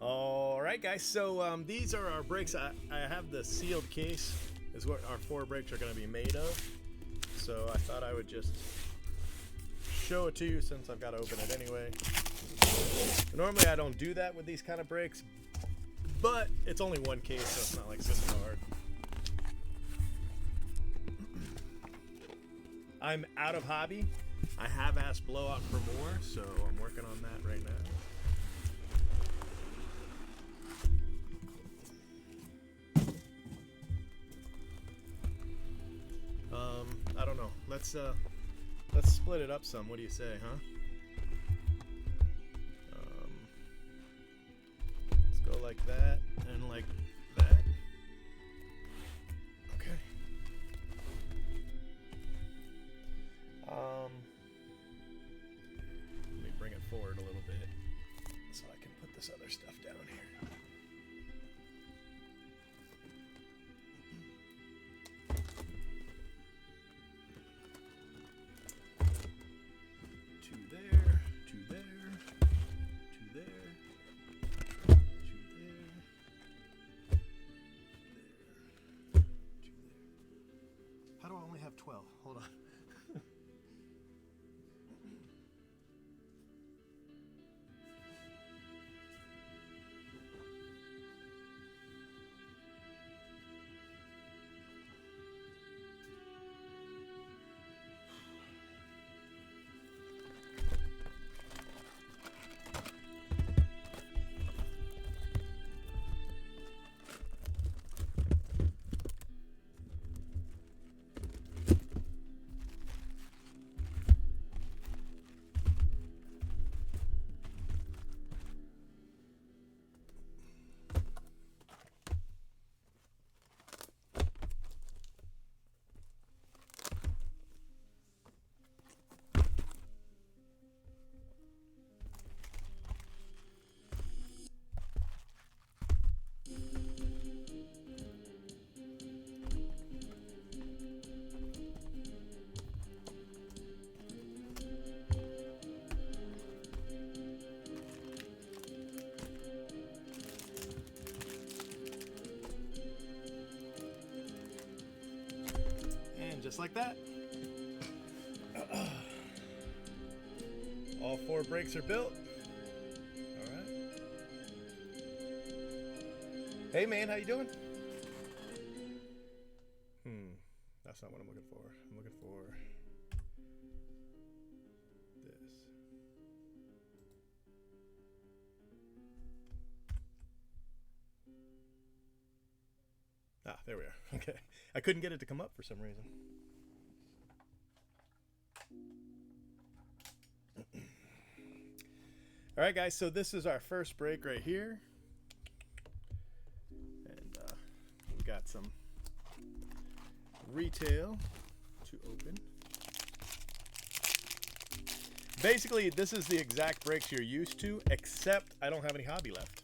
All right, guys. So these are our brakes. I have the sealed case. Is what our 4 brakes are going to be made of. So I thought I would just show it to you since I've got to open it anyway. Normally I don't do that with these kind of brakes, but it's only one case, so it's not like super hard. I'm out of hobby. I have asked Blowout for more, so I'm working on that right now. I don't know. Let's split it up some. What do you say, huh? Let's go like that and like that. Okay. Let me bring it forward a little bit so I can put this other stuff down here. How do I only have 12? Hold on. Just like that. All 4 brakes are built. All right. Hey man, how you doing? That's not what I'm looking for. I'm looking for this. Ah, there we are. Okay. I couldn't get it to come up for some reason. All right, guys, so this is our first brake right here. And we've got some retail to open. Basically, this is the exact brakes you're used to, except I don't have any hobby left.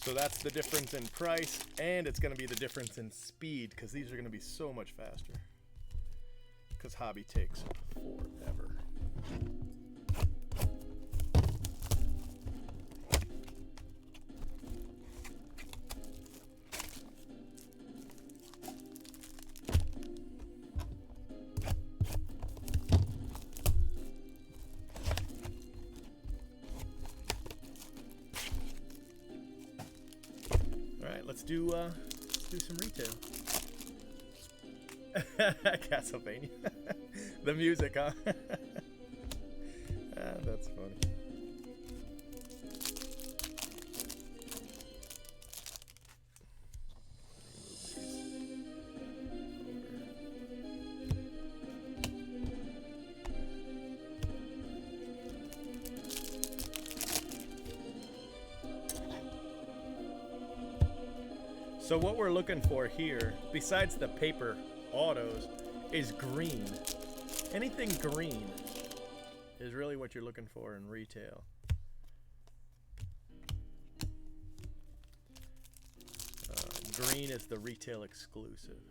So that's the difference in price, and it's going to be the difference in speed, because these are going to be so much faster. Because hobby takes forever. Let's do some retail. Castlevania. The music, huh? That's funny. So what we're looking for here, besides the paper autos, is green. Anything green is really what you're looking for in retail. Green is the retail exclusive.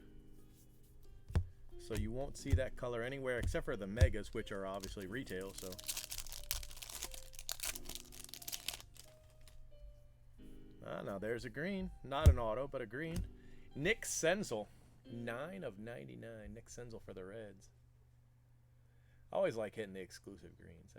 So you won't see that color anywhere except for the megas, which are obviously retail. So Ah, now there's a green. Not an auto, but a green. Nick Senzel. 9 of 99. Nick Senzel for the Reds. I always like hitting the exclusive greens.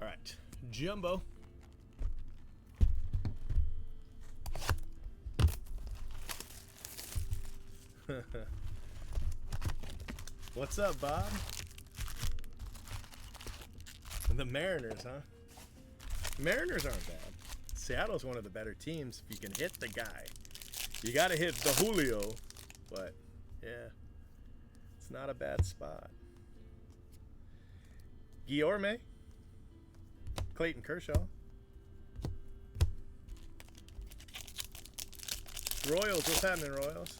All right, Jumbo. What's up, Bob? The Mariners, huh? Mariners aren't bad. Seattle's one of the better teams if you can hit the guy. You got to hit the Julio, but yeah, it's not a bad spot. Guillorme. Clayton Kershaw. Royals, what's happening, Royals?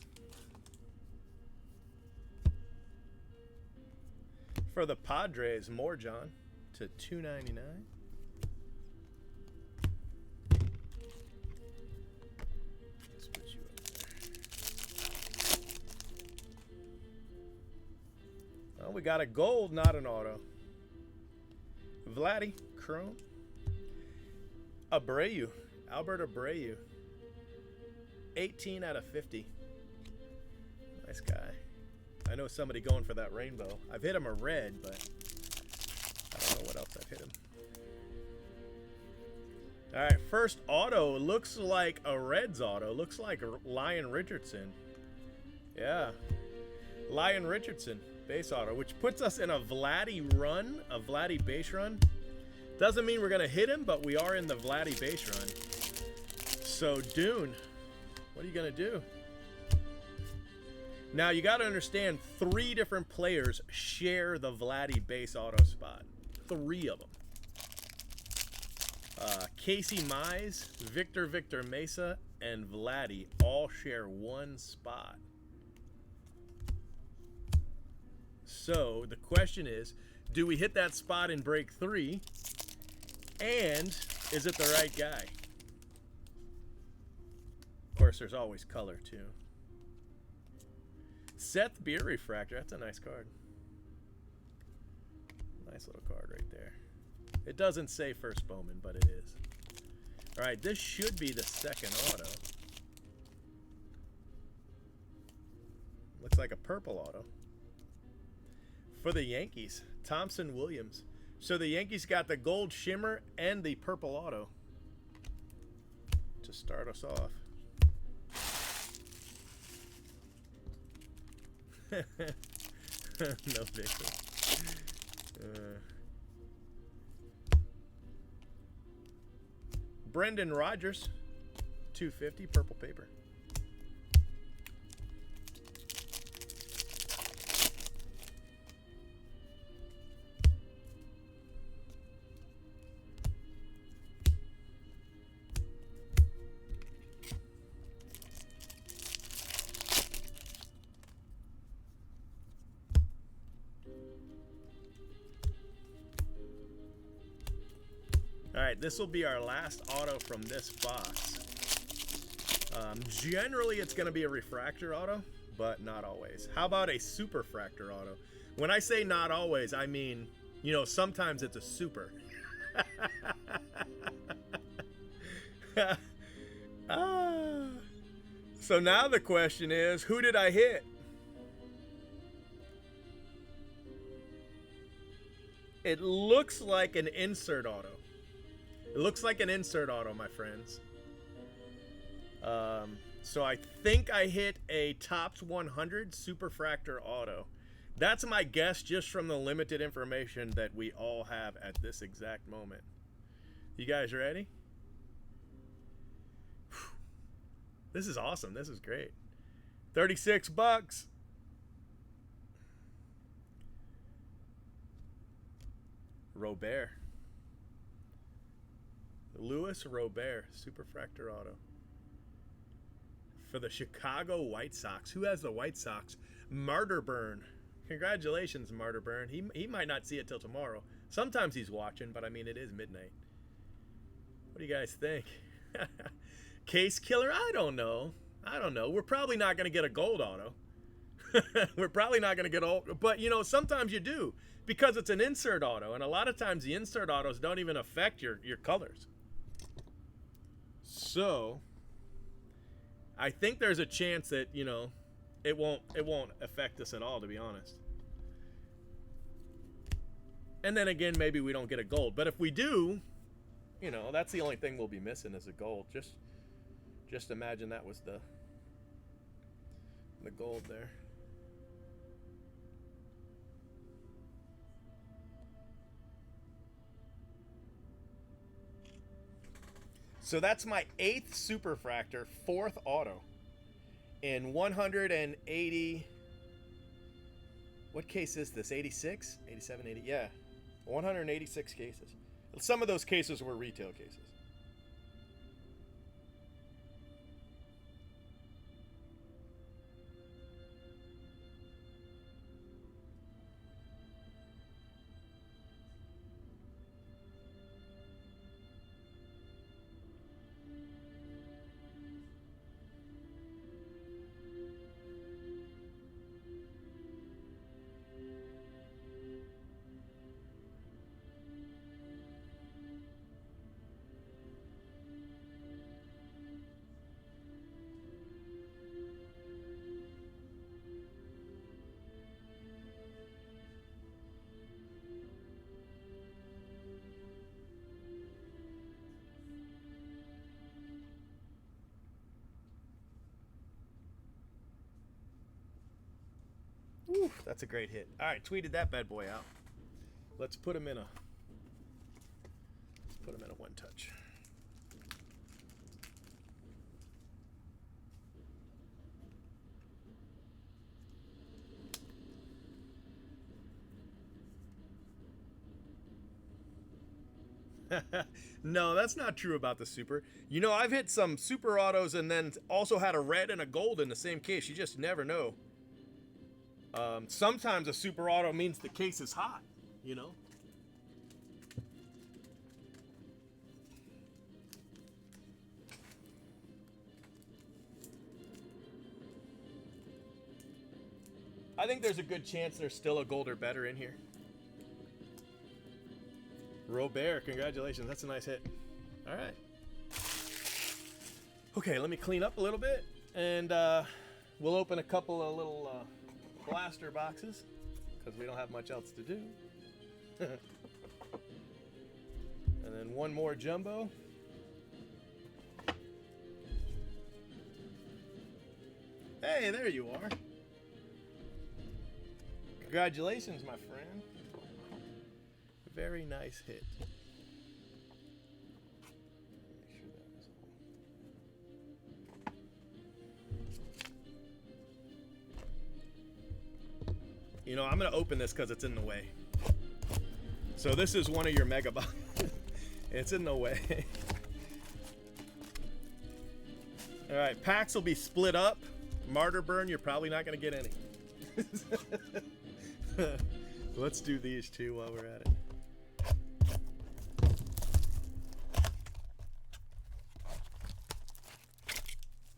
For the Padres, Morjon to $2.99. Let's put you up there. Oh, we got a gold, not an auto. Vladdy, Chrome. Abreu, Albert Abreu. 18 out of 50. Nice guy. I know somebody going for that rainbow. I've hit him a red, but I don't know what else I've hit him. All right, first auto looks like a Reds auto. Looks like Lyon Richardson. Yeah, Lyon Richardson base auto, which puts us in a Vladdy run, a Vladdy base run. Doesn't mean we're gonna hit him, but we are in the Vladdy base run. So Dune, what are you gonna do? Now you got to understand, 3 different players share the Vladdy base auto spot. 3 of them. Casey Mize, Victor Mesa, and Vladdy all share 1 spot. So the question is, do we hit that spot in break 3? And Is it the right guy? Of course, there's always color too. Seth Beer Refractor. That's a nice card. Nice little card right there. It doesn't say first Bowman, but it is. All right, this should be the second auto. Looks like a purple auto. For the Yankees, Thompson Williams. So the Yankees got the gold shimmer and the purple auto to start us off. No victim. Brendan Rodgers, 250, purple paper. All right, this will be our last auto from this box. Generally, it's going to be a refractor auto, but not always. How about a superfractor auto? When I say not always, I mean, you know, sometimes it's a super. So now the question is, who did I hit? It looks like an insert auto. It looks like an insert auto, my friends. So I think I hit a Topps 100 Superfractor auto. That's my guess just from the limited information that we all have at this exact moment. You guys ready? Whew. This is awesome. This is great. 36 bucks. Robert. Louis Robert, Superfractor auto. For the Chicago White Sox. Who has the White Sox? Martyrburn. Congratulations, Martyrburn. He might not see it till tomorrow. Sometimes he's watching, but I mean, it is midnight. What do you guys think? Case killer? I don't know. I don't know. We're probably not going to get a gold auto. We're probably not going to get old, but you know, sometimes you do because it's an insert auto, and a lot of times the insert autos don't even affect your colors. So I think there's a chance that, you know, it won't affect us at all, to be honest. And then again, maybe we don't get a gold, but if we do, you know, that's the only thing we'll be missing is a gold. Just imagine that was the gold there. So that's my 8th Superfractor, 4th auto in 180. What case is this? 86? 87, 80? Yeah. 186 cases. Some of those cases were retail cases. Woo, that's a great hit. All right, tweeted that bad boy out. Let's put him in a one touch. No, that's not true about the super. You know, I've hit some super autos and then also had a red and a gold in the same case. You just never know. Sometimes a super auto means the case is hot, you know. I think there's a good chance there's still a gold or better in here. Robert, congratulations. That's a nice hit. All right. Okay, let me clean up a little bit, and we'll open a couple of little blaster boxes because we don't have much else to do. And then one more jumbo. Hey, there you are. Congratulations, my friend. Very nice hit. Make sure that was all. You know, I'm going to open this because it's in the way. So this is one of your mega boxes. It's in the way. All right, packs will be split up. Martyr burn, you're probably not going to get any. Let's do these two while we're at it.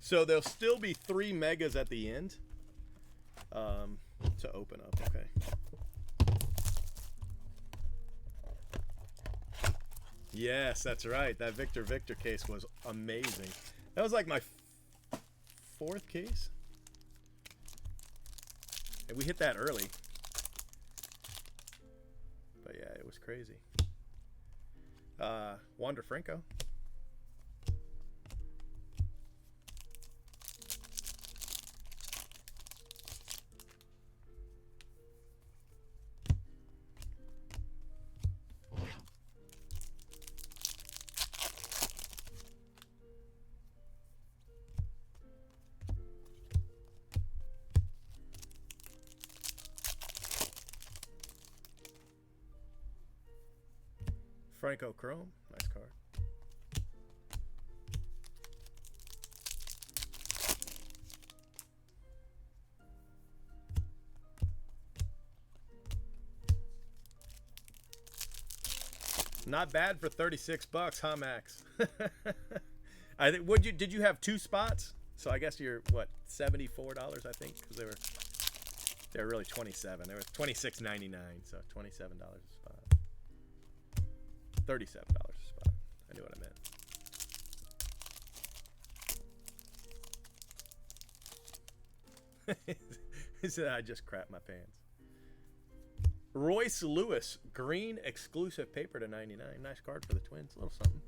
So there'll still be 3 megas at the end to open up, okay? Yes, that's right. That Victor case was amazing. That was like my 4th case. And we hit that early. But yeah, it was crazy. Wander Franco. Franco Chrome, nice card. Not bad for 36 bucks, huh, Max? I think. Did you have 2 spots? So I guess you're what, $74? I think, because they were really 27. They were $26.99, so $27 a spot. $37 a spot. I knew what I meant. He said, I just crapped my pants. Royce Lewis, green exclusive paper to 99. Nice card for the Twins. A little something.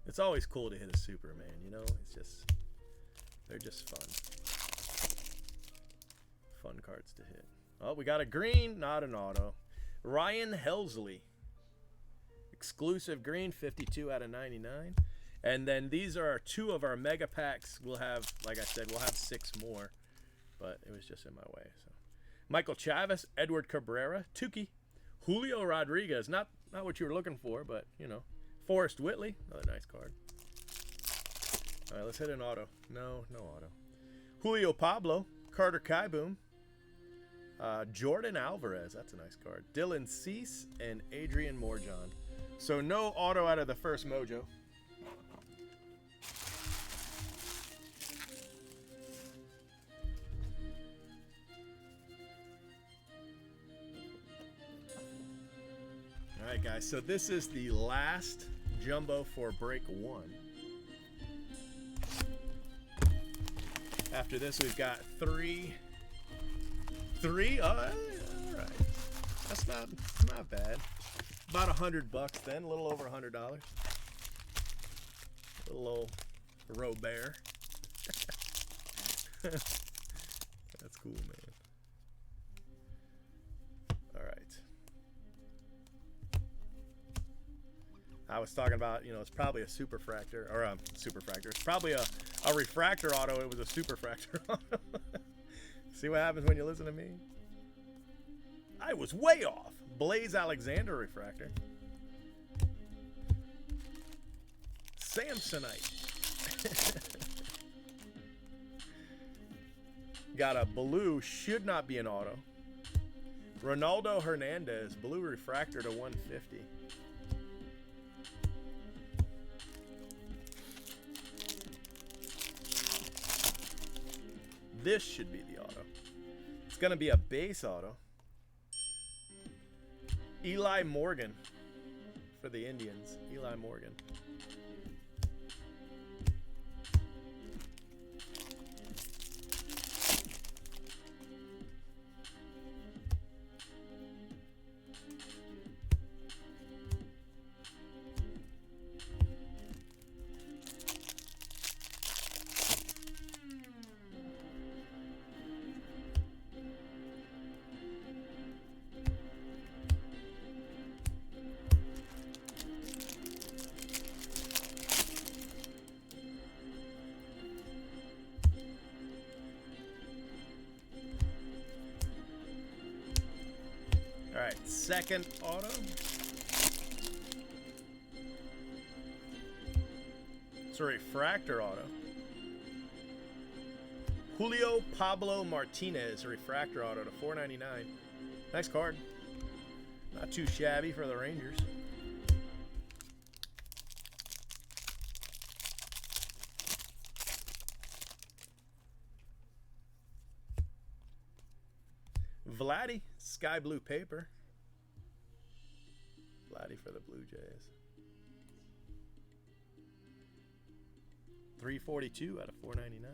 It's always cool to hit a Superman, you know? It's just, they're just fun. Fun cards to hit. Oh, we got a green, not an auto. Ryan Helsley. Exclusive green, 52 out of 99. And then these are 2 of our mega packs. We'll have, like I said, we'll have 6 more. But it was just in my way. So, Michael Chavis, Edward Cabrera, Tukey, Julio Rodriguez. Not what you were looking for, but, you know. Forrest Whitley, another nice card. All right, let's hit an auto. No auto. Julio Pablo, Carter Kieboom, Jordan Alvarez, that's a nice card. Dylan Cease and Adrian Morjon. So no auto out of the first mojo. All right, guys, so this is the last jumbo for break 1. After this, we've got 3. All right. That's not bad. About $100 then, a little over $100. Little old Robert. That's cool, man. All right. I was talking about, you know, it's probably a superfractor, or a superfractor. It's probably a refractor auto. It was a superfractor auto. See what happens when you listen to me? I was way off. Blaze Alexander refractor. Samsonite. Got a blue, should not be an auto. Ronaldo Hernandez, blue refractor to 150. This should be the auto. It's going to be a base auto. Eli Morgan for the Indians. Eli Morgan. All right, second auto. It's a refractor auto. Julio Pablo Martinez, a refractor auto to $4.99. Nice card. Not too shabby for the Rangers. Vladdy, sky blue paper. Vladdy for the Blue Jays. 342 out of 499.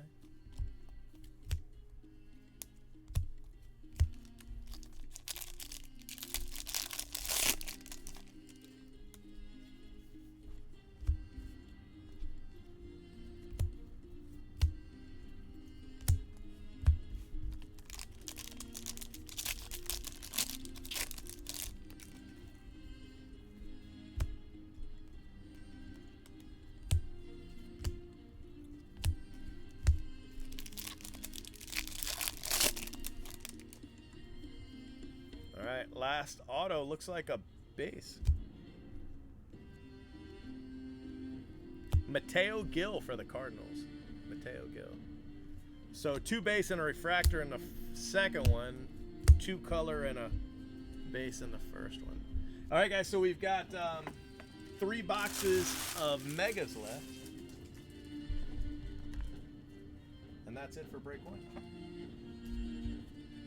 All right, last auto looks like a base. Mateo Gil for the Cardinals. Mateo Gil. So 2 base and a refractor in the second one, 2 color and a base in the first one. All right, guys, so we've got 3 boxes of megas left. And that's it for break 1.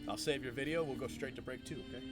I'll save your video. We'll go straight to break 2, okay?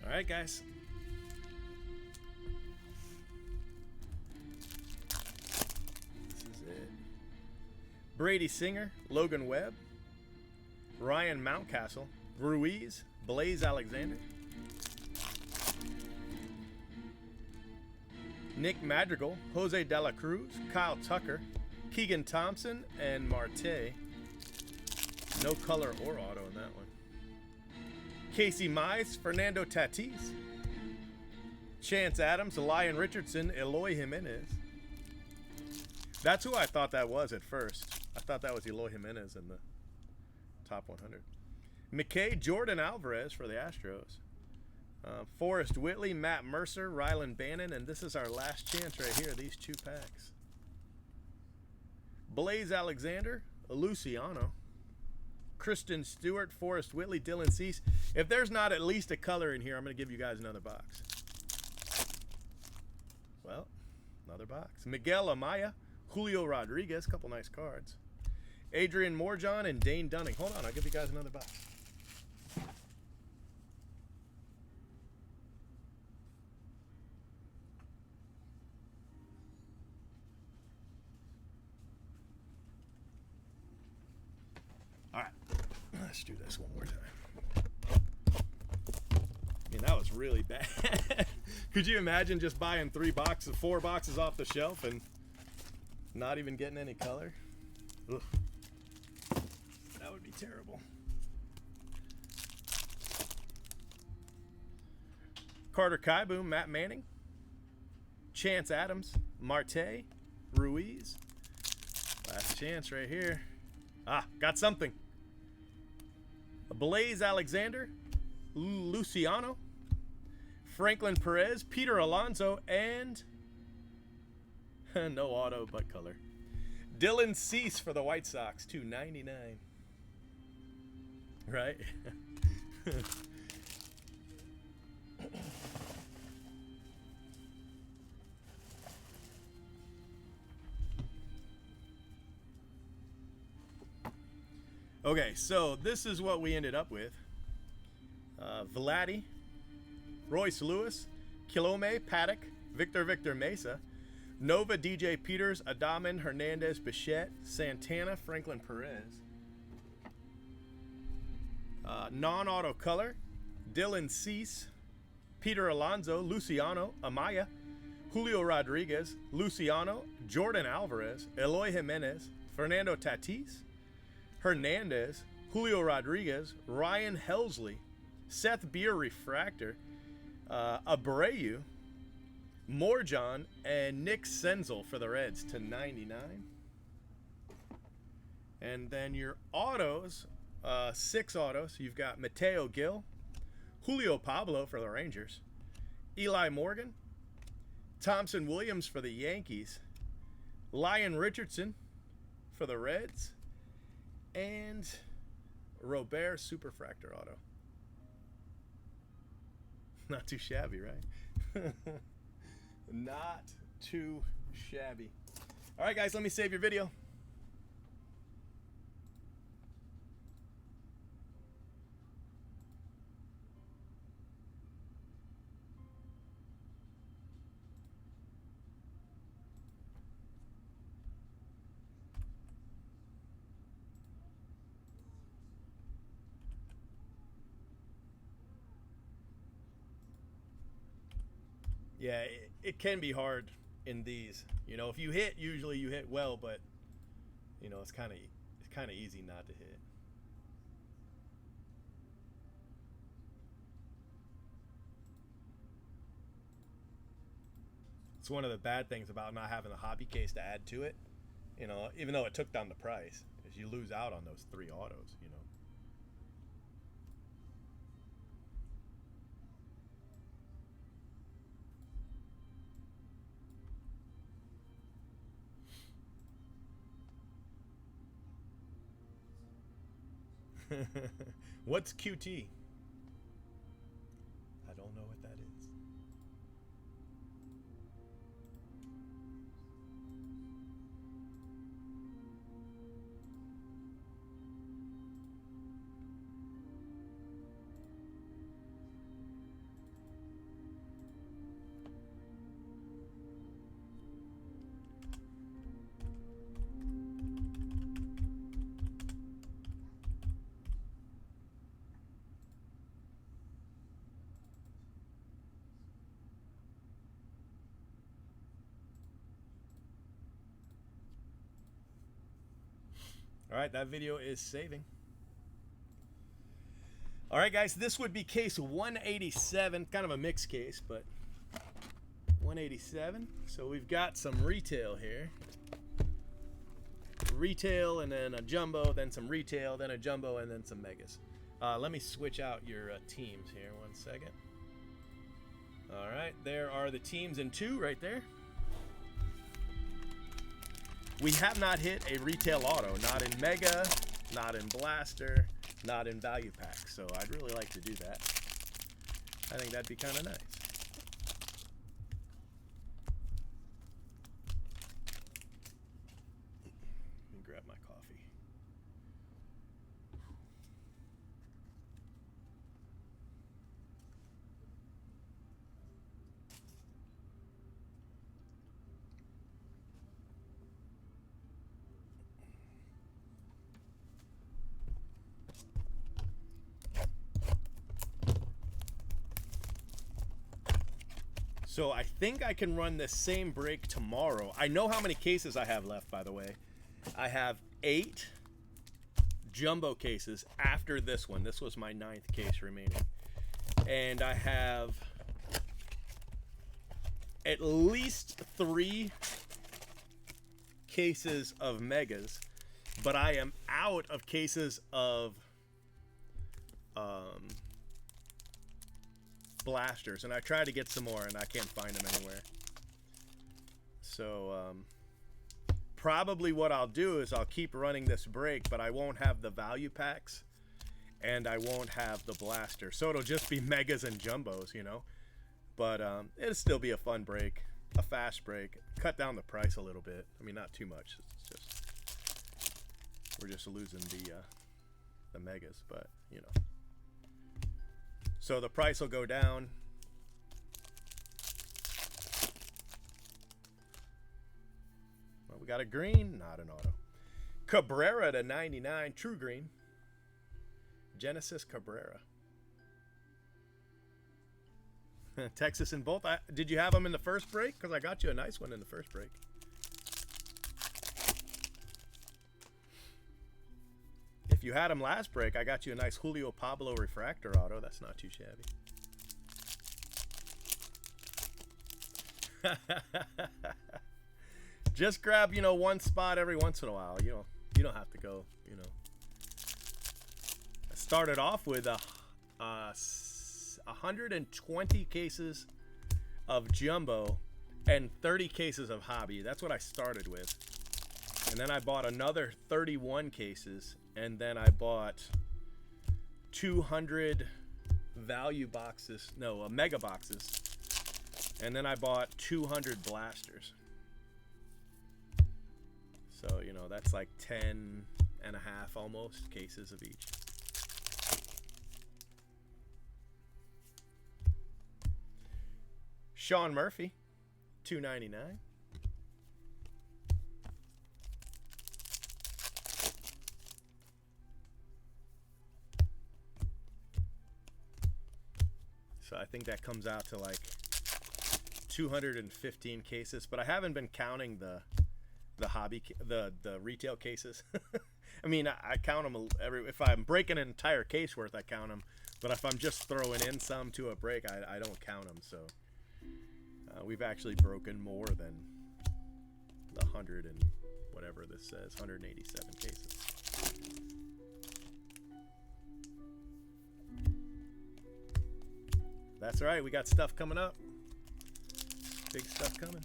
All right, guys. This is it. Brady Singer, Logan Webb, Ryan Mountcastle, Ruiz, Blaze Alexander, Nick Madrigal, Jose De La Cruz, Kyle Tucker, Keegan Thompson, and Marte. No color or auto in that one. Casey Mize, Fernando Tatis, Chance Adams, Elian Richardson, Eloy Jimenez. That's who I thought that was at first. I thought that was Eloy Jimenez in the top 100. McKay, Jordan Alvarez for the Astros. Forrest Whitley, Matt Mercer, Rylan Bannon, and this is our last chance right here, these 2 packs. Blaze Alexander, Luciano, Kristen Stewart, Forrest Whitley, Dylan Cease. If there's not at least a color in here, I'm going to give you guys another box. Another box. Miguel Amaya, Julio Rodriguez, couple nice cards. Adrian Morjon and Dane Dunning. Hold on, I'll give you guys another box. All right, let's do this one more time. I mean, that was really bad. Could you imagine just buying 4 boxes off the shelf and not even getting any color? Ugh. That would be terrible. Carter Kieboom, Matt Manning, Chance Adams, Marte, Ruiz. Last chance right here. Ah, got something. Blaze Alexander, Luciano, Franklin Perez, Peter Alonso, and no auto but color. Dylan Cease for the White Sox, $2.99. Right? Okay, so this is what we ended up with. Vladdy, Royce Lewis, Kilome, Paddock, Victor Mesa, Nova, DJ Peters, Adaman, Hernandez, Bichette, Santana, Franklin Perez. Non-auto color, Dylan Cease, Peter Alonso, Luciano, Amaya, Julio Rodriguez, Luciano, Jordan Alvarez, Eloy Jimenez, Fernando Tatis, Hernandez, Julio Rodriguez, Ryan Helsley, Seth Beer Refractor, Abreu, Morjon, and Nick Senzel for the Reds /99. And then your autos, 6 autos. You've got Mateo Gil, Julio Pablo for the Rangers, Eli Morgan, Thompson Williams for the Yankees, Lyon Richardson for the Reds, and Robert Superfractor auto. Not too shabby, right? Not too shabby. All right, guys, let me save your video. Yeah, it can be hard in these. You know, if you hit, usually you hit well, but you know, it's kind of easy not to hit. It's one of the bad things about not having a hobby case to add to it. You know, even though it took down the price, is you lose out on those 3 autos, you know. What's QT? I don't know what that is. All right, that video is saving. All right, guys, this would be case 187, kind of a mixed case, but 187. So we've got some retail here. Retail and then a jumbo, then some retail, then a jumbo, and then some megas. Let me switch out your teams here 1 second. All right, there are the teams in 2 right there. We have not hit a retail auto, not in Mega, not in Blaster, not in Value Pack. So I'd really like to do that. I think that'd be kind of nice. So I think I can run this same break tomorrow. I know how many cases I have left, by the way. I have 8 jumbo cases after this one. This was my 9th case remaining. And I have at least 3 cases of megas, but I am out of cases of blasters, and I tried to get some more and I can't find them anywhere. So probably what I'll do is I'll keep running this break, but I won't have the value packs and I won't have the blaster, so it'll just be megas and jumbos, you know. But it'll still be a fun break, a fast break. Cut down the price a little bit. I mean, not too much. It's just we're just losing the megas, but you know. So the price will go down. Well, we got a green, not an auto. Cabrera to 99, true green. Genesis Cabrera. Texas and both. Did you have them in the first break? Because I got you a nice one in the first break. If you had them last break, I got you a nice Julio Pablo refractor auto. That's not too shabby. Just grab, you know, one spot every once in a while. You don't have to go, you know. I started off with 120 cases of jumbo and 30 cases of hobby. That's what I started with. And then I bought another 31 cases, and then I bought 200 value boxes, no, mega boxes. And then I bought 200 blasters. So, you know, that's like 10 and a half almost cases of each. Sean Murphy, $2.99. So I think that comes out to like 215 cases, but I haven't been counting the hobby, the retail cases. I mean, I count them if I'm breaking an entire case worth, I count them. But if I'm just throwing in some to a break, I don't count them. So we've actually broken more than the 100 and whatever this says, 187 cases. That's right, we got stuff coming up. Big stuff coming.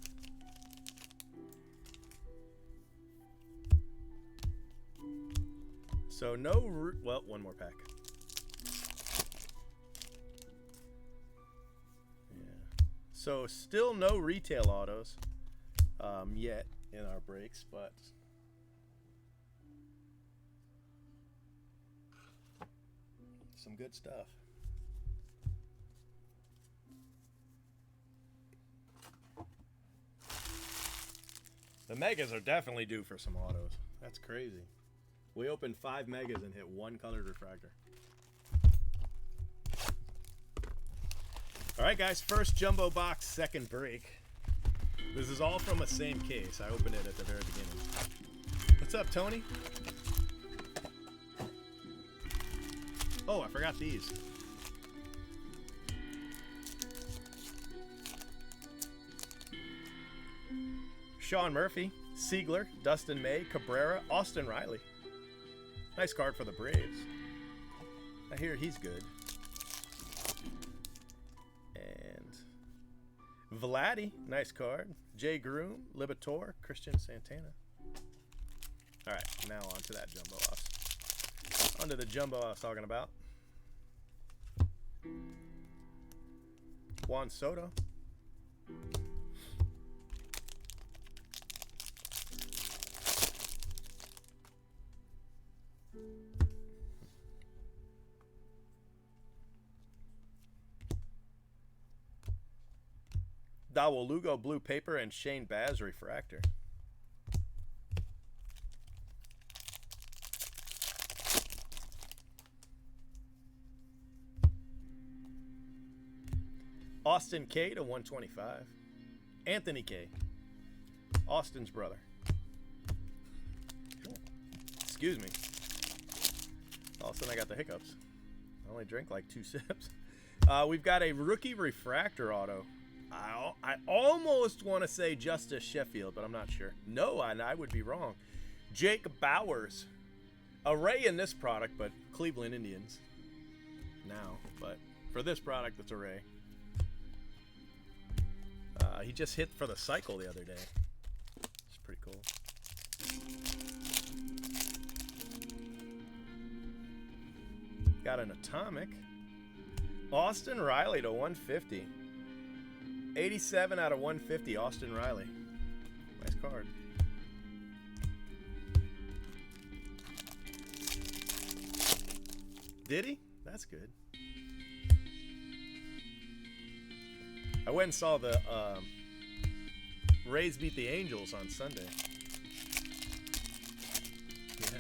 So well, one more pack. Yeah. So still no retail autos yet in our breaks, but some good stuff. The megas are definitely due for some autos. That's crazy. We opened 5 megas and hit 1 colored refractor. All right, guys, first jumbo box, second break. This is all from a same case. I opened it at the very beginning. What's up, Tony? Oh, I forgot these. Sean Murphy, Siegler, Dustin May, Cabrera, Austin Riley. Nice card for the Braves. I hear he's good. And Vladdy, nice card. Jay Groom, Libator, Christian Santana. All right, now on to that jumbo. On to the jumbo I was talking about. Juan Soto. Dawel Lugo, blue paper, and Shane Baz, refractor. Austin K to 125. Anthony K. Austin's brother. Excuse me. All of a sudden I got the hiccups. I only drank like 2 sips. We've got a rookie refractor auto. I almost want to say Justice Sheffield, but I'm not sure. No, I would be wrong. Jake Bowers. Array in this product, but Cleveland Indians now. But for this product, it's Array. He just hit for the cycle the other day. It's pretty cool. Got an atomic. Austin Riley to 150. 87 out of 150, Austin Riley. Nice card. Did he? That's good. I went and saw the Rays beat the Angels on Sunday. Yeah.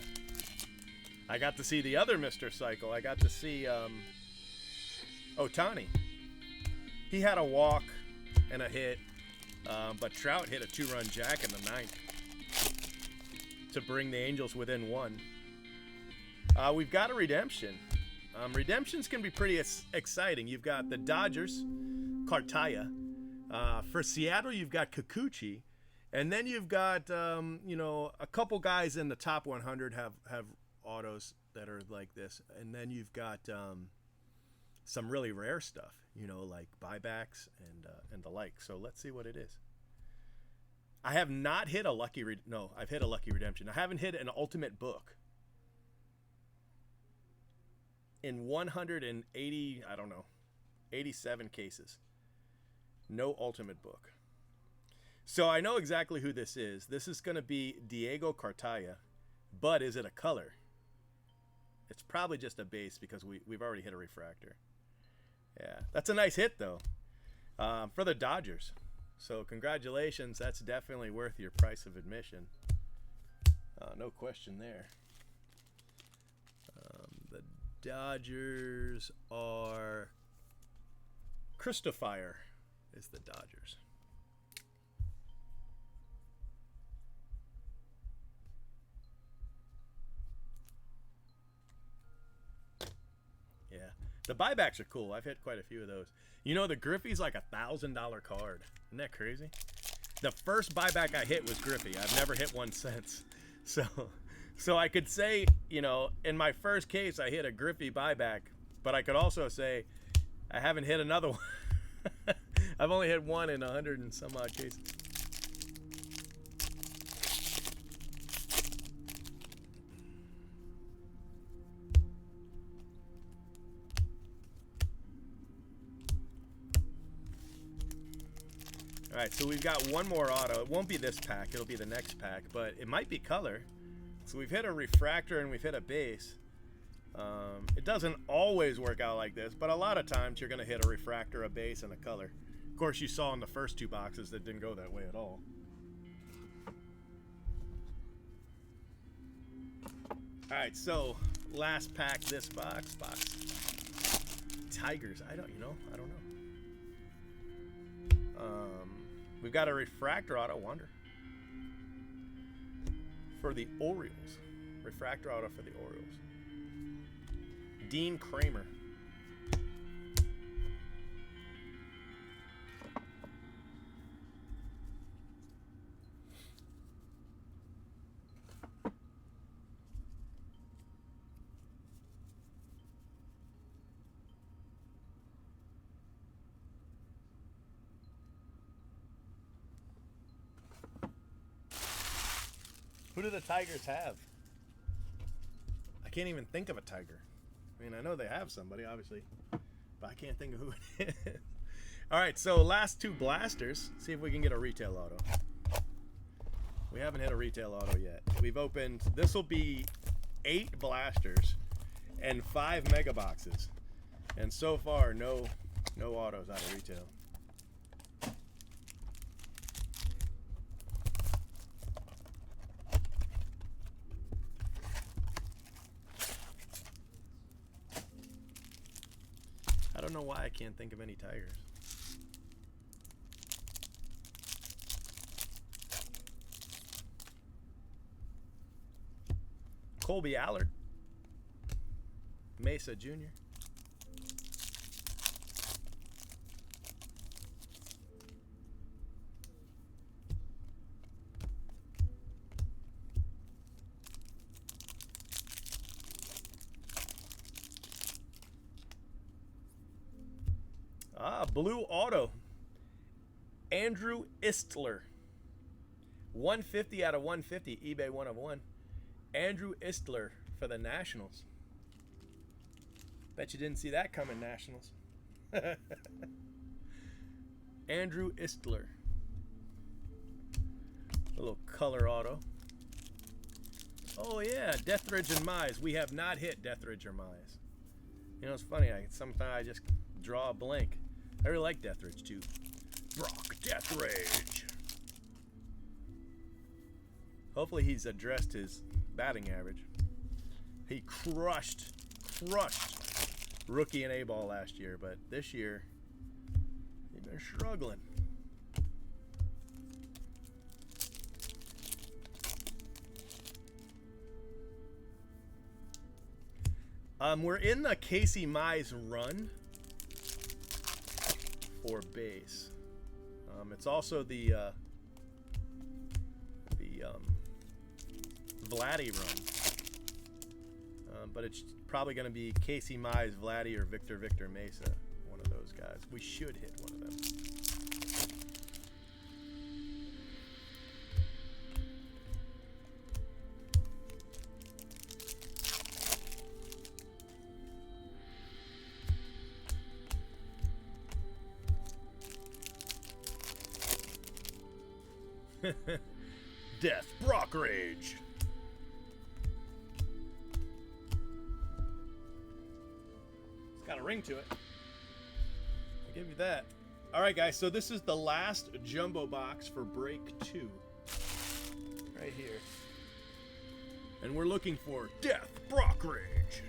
I got to see the other Mr. Cycle. I got to see Ohtani. He had a walk and a hit, but Trout hit a 2-run jack in the 9th to bring the Angels within 1. We've got a redemption. Redemptions can be pretty exciting. You've got the Dodgers, Cartaya. For Seattle, you've got Kikuchi. And then you've got, a couple guys in the top 100 have autos that are like this. And then you've got some really rare stuff, like buybacks and the like. So let's see what it is. I have not hit a lucky I've hit a lucky redemption. I haven't hit an ultimate book in 180, 87 cases. No ultimate book. So I know exactly who this is. This is going to be Diego Cartaya, but is it a color? It's probably just a base because we've already hit a refractor. Yeah, that's a nice hit though, for the Dodgers. So congratulations, that's definitely worth your price of admission. No question there. The Dodgers are Christopher is the Dodgers. Yeah, the buybacks are cool. I've hit quite a few of those. The Griffey's like $1,000 card. Isn't that crazy? The first buyback I hit was Griffey. I've never hit one since. So I could say, in my first case, I hit a Griffey buyback, but I could also say I haven't hit another one. I've only hit one in 100 and some odd cases. All right, so we've got one more auto. It won't be this pack. It'll be the next pack, but it might be color. So we've hit a refractor and we've hit a base. It doesn't always work out like this, but a lot of times you're going to hit a refractor, a base, and a color. Of course, you saw in the first 2 boxes that didn't go that way at all. All right, so last pack, this box. Tigers, I don't know. We've got a refractor auto, wonder. For the Orioles. Refractor auto for the Orioles. Dean Kramer. Who do the Tigers have? I can't even think of a Tiger. I mean, I know they have somebody, obviously, but I can't think of who it is. All right, so last 2 blasters. See if we can get a retail auto. We haven't hit a retail auto yet. We've opened, this will be 8 blasters and 5 mega boxes. And so far, no autos out of retail. I don't know why I can't think of any Tigers. Colby Allard, Mesa Jr. Blue auto. Andrew Istler. 150 out of 150. eBay 1 of 1. Andrew Istler for the Nationals. Bet you didn't see that coming, Nationals. Andrew Istler. A little color auto. Oh yeah, Deathridge and Mize. We have not hit Deathridge or Mize. You know, it's funny. Sometimes I just draw a blank. I really like Deathridge too. Brock Deathridge. Hopefully he's addressed his batting average. He crushed rookie and A-ball last year, but this year he's been struggling. We're in the Casey Mize run for base. It's also the Vladdy run, but it's probably going to be Casey Mize, Vladdy, or Victor Mesa. One of those guys. We should hit one of them. Death Brock Rage. It's got a ring to it. I'll give you that. All right, guys. So this is the last jumbo box for break 2. Right here. And we're looking for Death Brock Rage.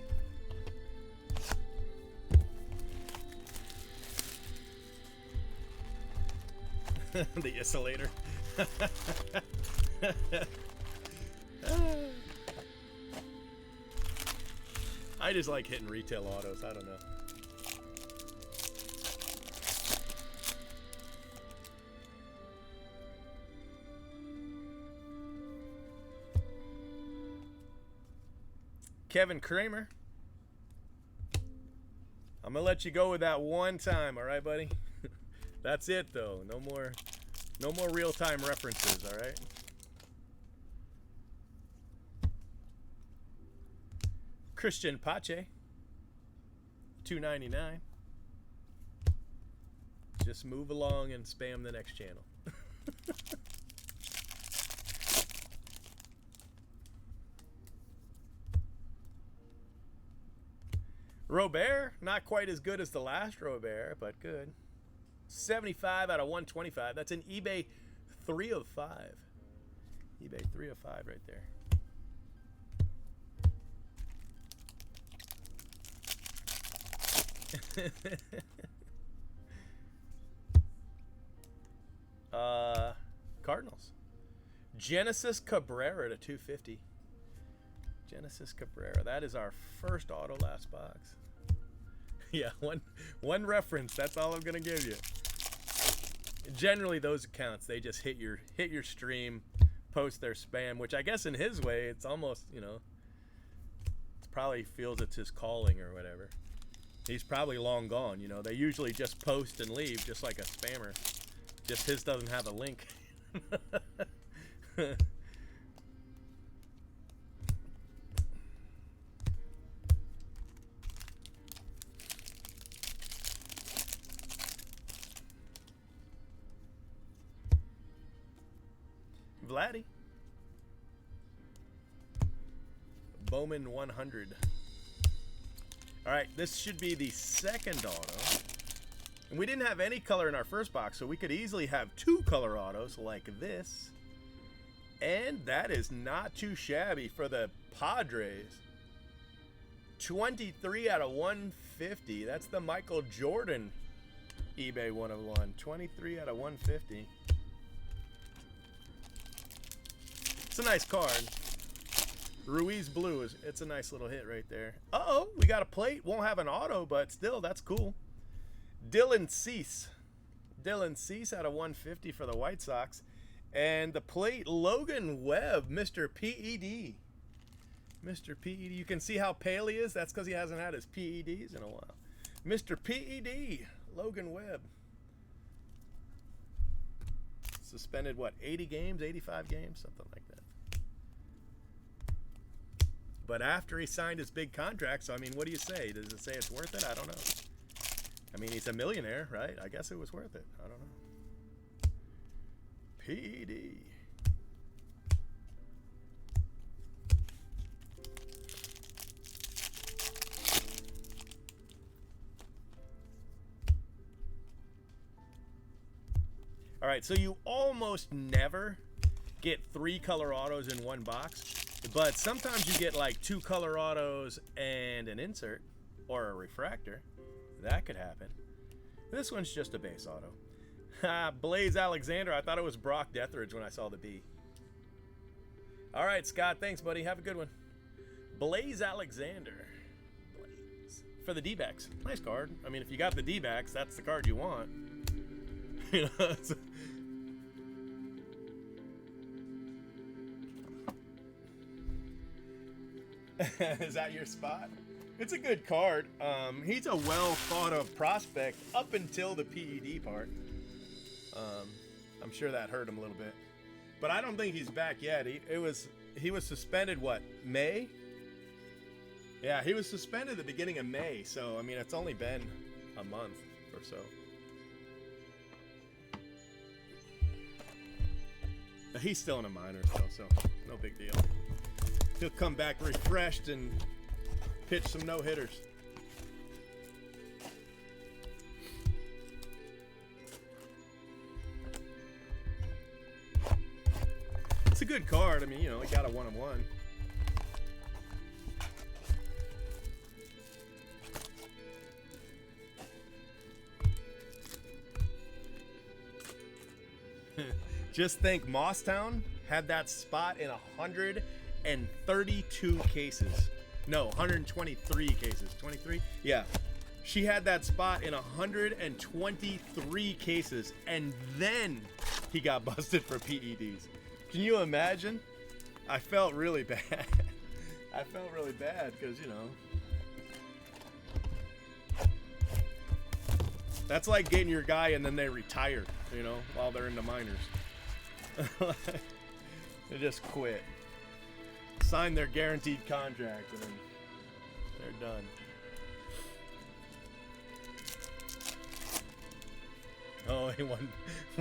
The isolator. I just like hitting retail autos. I don't know. Kevin Kramer. I'm gonna let you go with that one time, all right, buddy? That's it, though. No more real-time references, all right? Christian Pache, $2.99. Just move along and spam the next channel. Robert, not quite as good as the last Robert, but good. 75 out of 125. That's an eBay 3 of 5. eBay 3 of 5 right there. Cardinals. Genesis Cabrera to 250. Genesis Cabrera. That is our first auto last box. Yeah, one reference. That's all I'm gonna give you. Generally, those accounts, they just hit your stream, post their spam, which I guess in his way, it's almost, you know, it probably feels it's his calling or whatever. He's probably long gone, you know. They usually just post and leave, just like a spammer. Just his doesn't have a link. Vladdy. Bowman 100. All right, this should be the second auto. And we didn't have any color in our first box, so we could easily have 2 color autos like this. And that is not too shabby for the Padres. 23 out of 150. That's the Michael Jordan eBay 1 of 1. 23 out of 150. It's a nice card. Ruiz blue it's a nice little hit right there. Uh-oh, we got a plate. Won't have an auto, but still, that's cool. Dylan Cease. Dylan Cease out of 150 for the White Sox. And the plate, Logan Webb, Mr. PED. Mr. PED. You can see how pale he is. That's because he hasn't had his PEDs in a while. Mr. PED, Logan Webb. Suspended, what, 80 games, 85 games, something like that. But after he signed his big contract, so I mean, what do you say? Does it say it's worth it? I don't know. I mean, he's a millionaire, right? I guess it was worth it. I don't know. PD. All right, so you almost never get 3 color autos in one box, but sometimes you get like 2 color autos and an insert or a refractor. That could happen. This one's just a base auto. Blaze Alexander. I thought it was Brock Deathridge when I saw the B. All right, Scott. Thanks, buddy. Have a good one. Blaze Alexander. Blaze. For the D-backs. Nice card. I mean, if you got the D-backs, that's the card you want. You know, is that your spot? It's a good card. He's a well thought of prospect up until the PED part. I'm sure that hurt him a little bit, but I don't think he's back yet. He was suspended, what, May? Yeah, he was suspended at the beginning of May. So I mean, it's only been a month or so. He's still in a minor, so no big deal. He'll come back refreshed and pitch some no-hitters. It's a good card. I mean, you know, he got a 1-on-1. Just think, Mosstown had that spot in 132 cases. No, 123 cases. 23? Yeah. She had that spot in 123 cases, and then he got busted for PEDs. Can you imagine? I felt really bad. I felt really bad because, you know, that's like getting your guy and then they retire, you know, while they're in the minors. They just quit. Sign their guaranteed contract and then they're done. Oh, he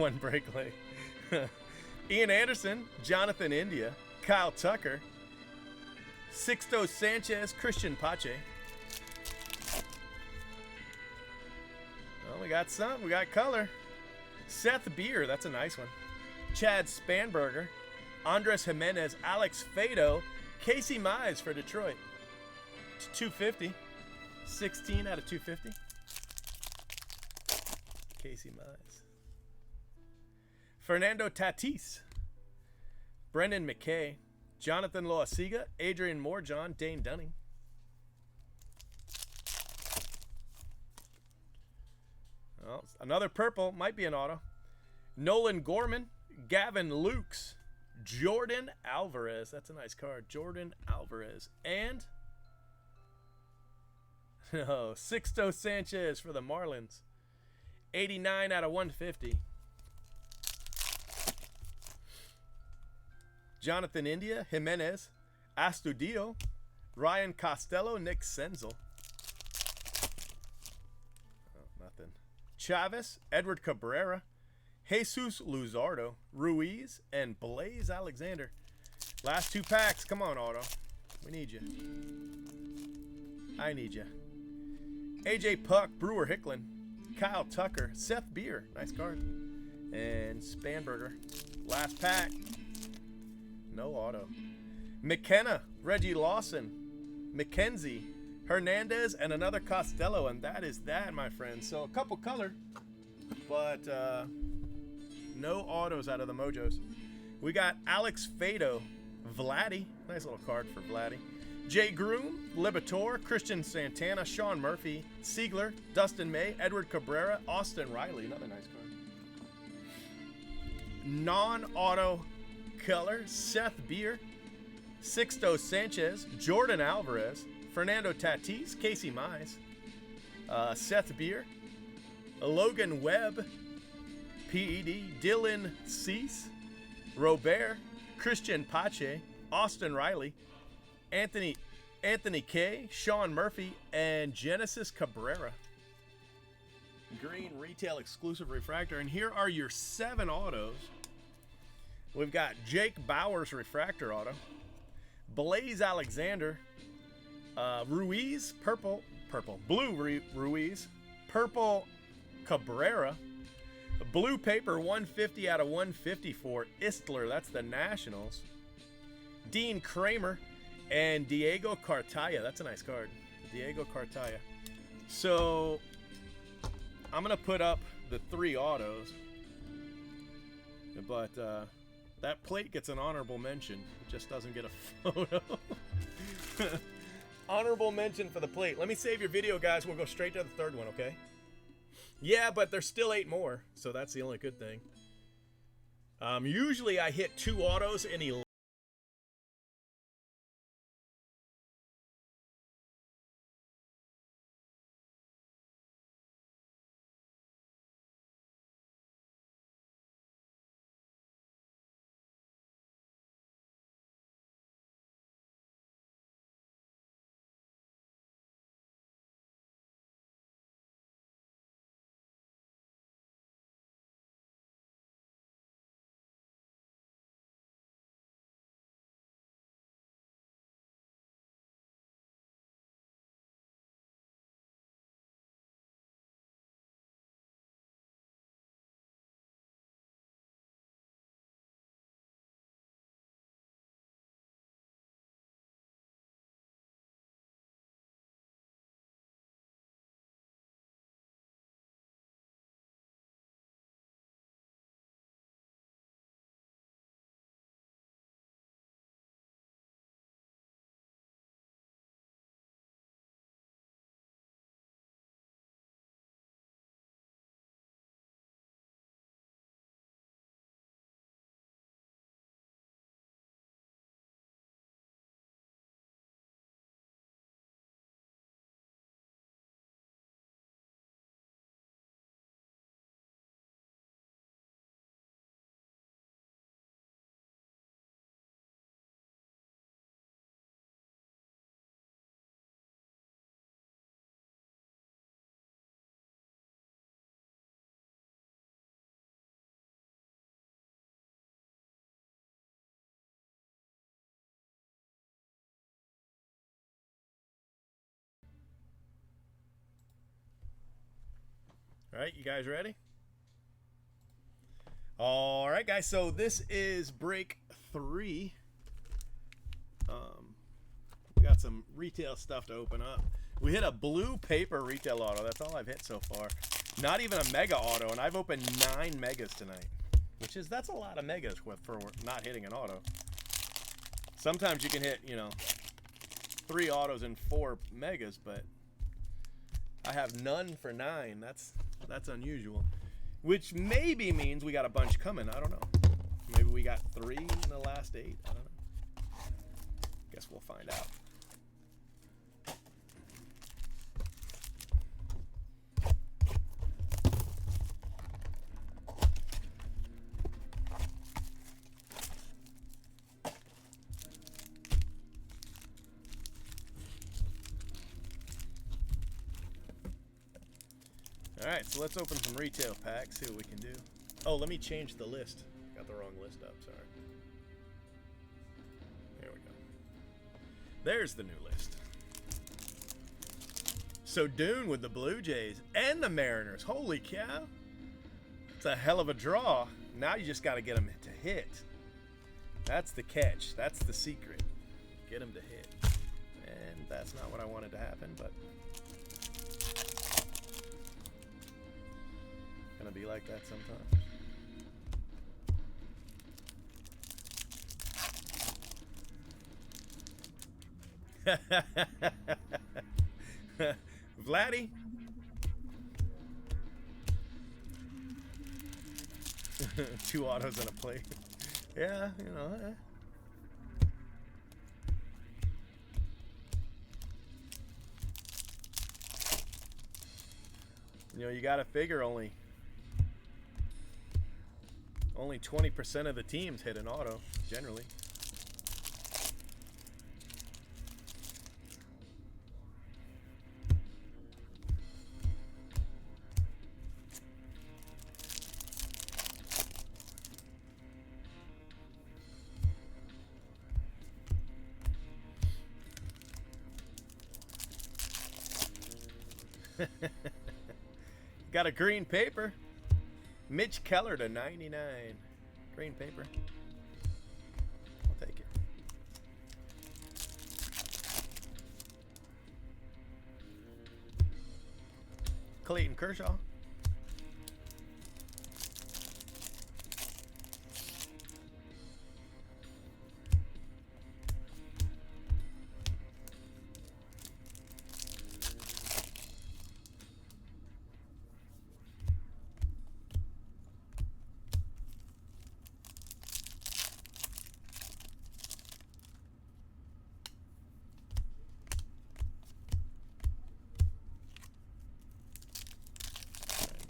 one break late. Ian Anderson, Jonathan India, Kyle Tucker, Sixto Sanchez, Christian Pache. Well, we got some. We got color. Seth Beer, that's a nice one. Chad Spanberger, Andres Jimenez, Alex Fado, Casey Mize for Detroit. It's 250. 16 out of 250. Casey Mize. Fernando Tatis, Brendan McKay, Jonathan Loasiga, Adrian Morejon, Dane Dunning. Well, another purple, might be an auto. Nolan Gorman, Gavin Lukes, Jordan Alvarez. That's a nice card. Jordan Alvarez. And Sixto Sanchez for the Marlins. 89 out of 150. Jonathan India, Jimenez, Astudillo, Ryan Costello, Nick Senzel. Oh, nothing. Chavez, Edward Cabrera, Jesus Luzardo, Ruiz, and Blaze Alexander. Last 2 packs. Come on, Auto. We need you. I need you. AJ Puck, Brewer Hicklin, Kyle Tucker, Seth Beer. Nice card. And Spanberger. Last pack. No auto. McKenna, Reggie Lawson, McKenzie, Hernandez, and another Costello. And that is that, my friends. So a couple color, but no autos out of the Mojos. We got Alex Fado Vladdy, nice little card for Vladdy. Jay Groom, Libator, Christian Santana, Sean Murphy, Siegler, Dustin May, Edward Cabrera, Austin Riley, another nice card. Non-auto color, Seth Beer, Sixto Sanchez, Jordan Alvarez, Fernando Tatis, Casey Mize, Seth Beer, Logan Webb, PED, Dylan Cease, Robert, Christian Pache, Austin Riley, Anthony K, Sean Murphy, and Genesis Cabrera. Green retail exclusive refractor. And here are your 7 autos. We've got Jake Bauers refractor auto, Blaze Alexander, Ruiz, blue Ruiz, purple Cabrera, blue paper 150 out of 154 Istler, that's the Nationals, Dean Kramer, and Diego Cartaya. That's a nice card, Diego Cartaya. So I'm gonna put up the 3 autos, but that plate gets an honorable mention. It just doesn't get a photo. Honorable mention for the plate. Let me save your video, guys. We'll go straight to the 3rd one, okay? Yeah, but there's still 8 more, so that's the only good thing. Usually I hit 2 autos in 11. All right, you guys ready? All right, guys, so this is break 3. We got some retail stuff to open up. We hit a blue paper retail auto. That's all I've hit so far. Not even a mega auto, and I've opened 9 megas tonight, that's a lot of megas for not hitting an auto. Sometimes you can hit, 3 autos and 4 megas, but I have none for 9. That's unusual, which maybe means we got a bunch coming. I don't know. Maybe we got 3 in the last 8. I don't know. Guess we'll find out. Alright, so let's open some retail packs, see what we can do. Oh, let me change the list. Got the wrong list up, sorry. There we go. There's the new list. So Dune with the Blue Jays and the Mariners. Holy cow. It's a hell of a draw. Now you just got to get them to hit. That's the catch. That's the secret. Get them to hit. And that's not what I wanted to happen, but... gonna be like that sometimes. Vladdy. Two autos and a plate. Yeah, you know. You know, you got to figure only 20% of the teams hit an auto generally. Got a green paper. Mitch Keller to 99. Green paper. I'll take it. Clayton Kershaw.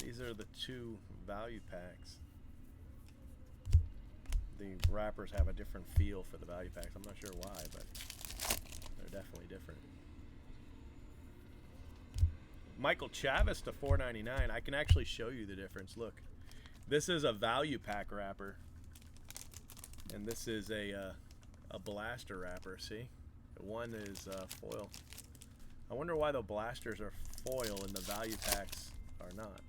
These are the two value packs. The wrappers have a different feel for the value packs. I'm not sure why, but they're definitely different. Michael Chavis to $4.99. I can actually show you the difference. Look, this is a value pack wrapper, and this is a blaster wrapper. See, one is foil. I wonder why the blasters are foil and the value packs are not.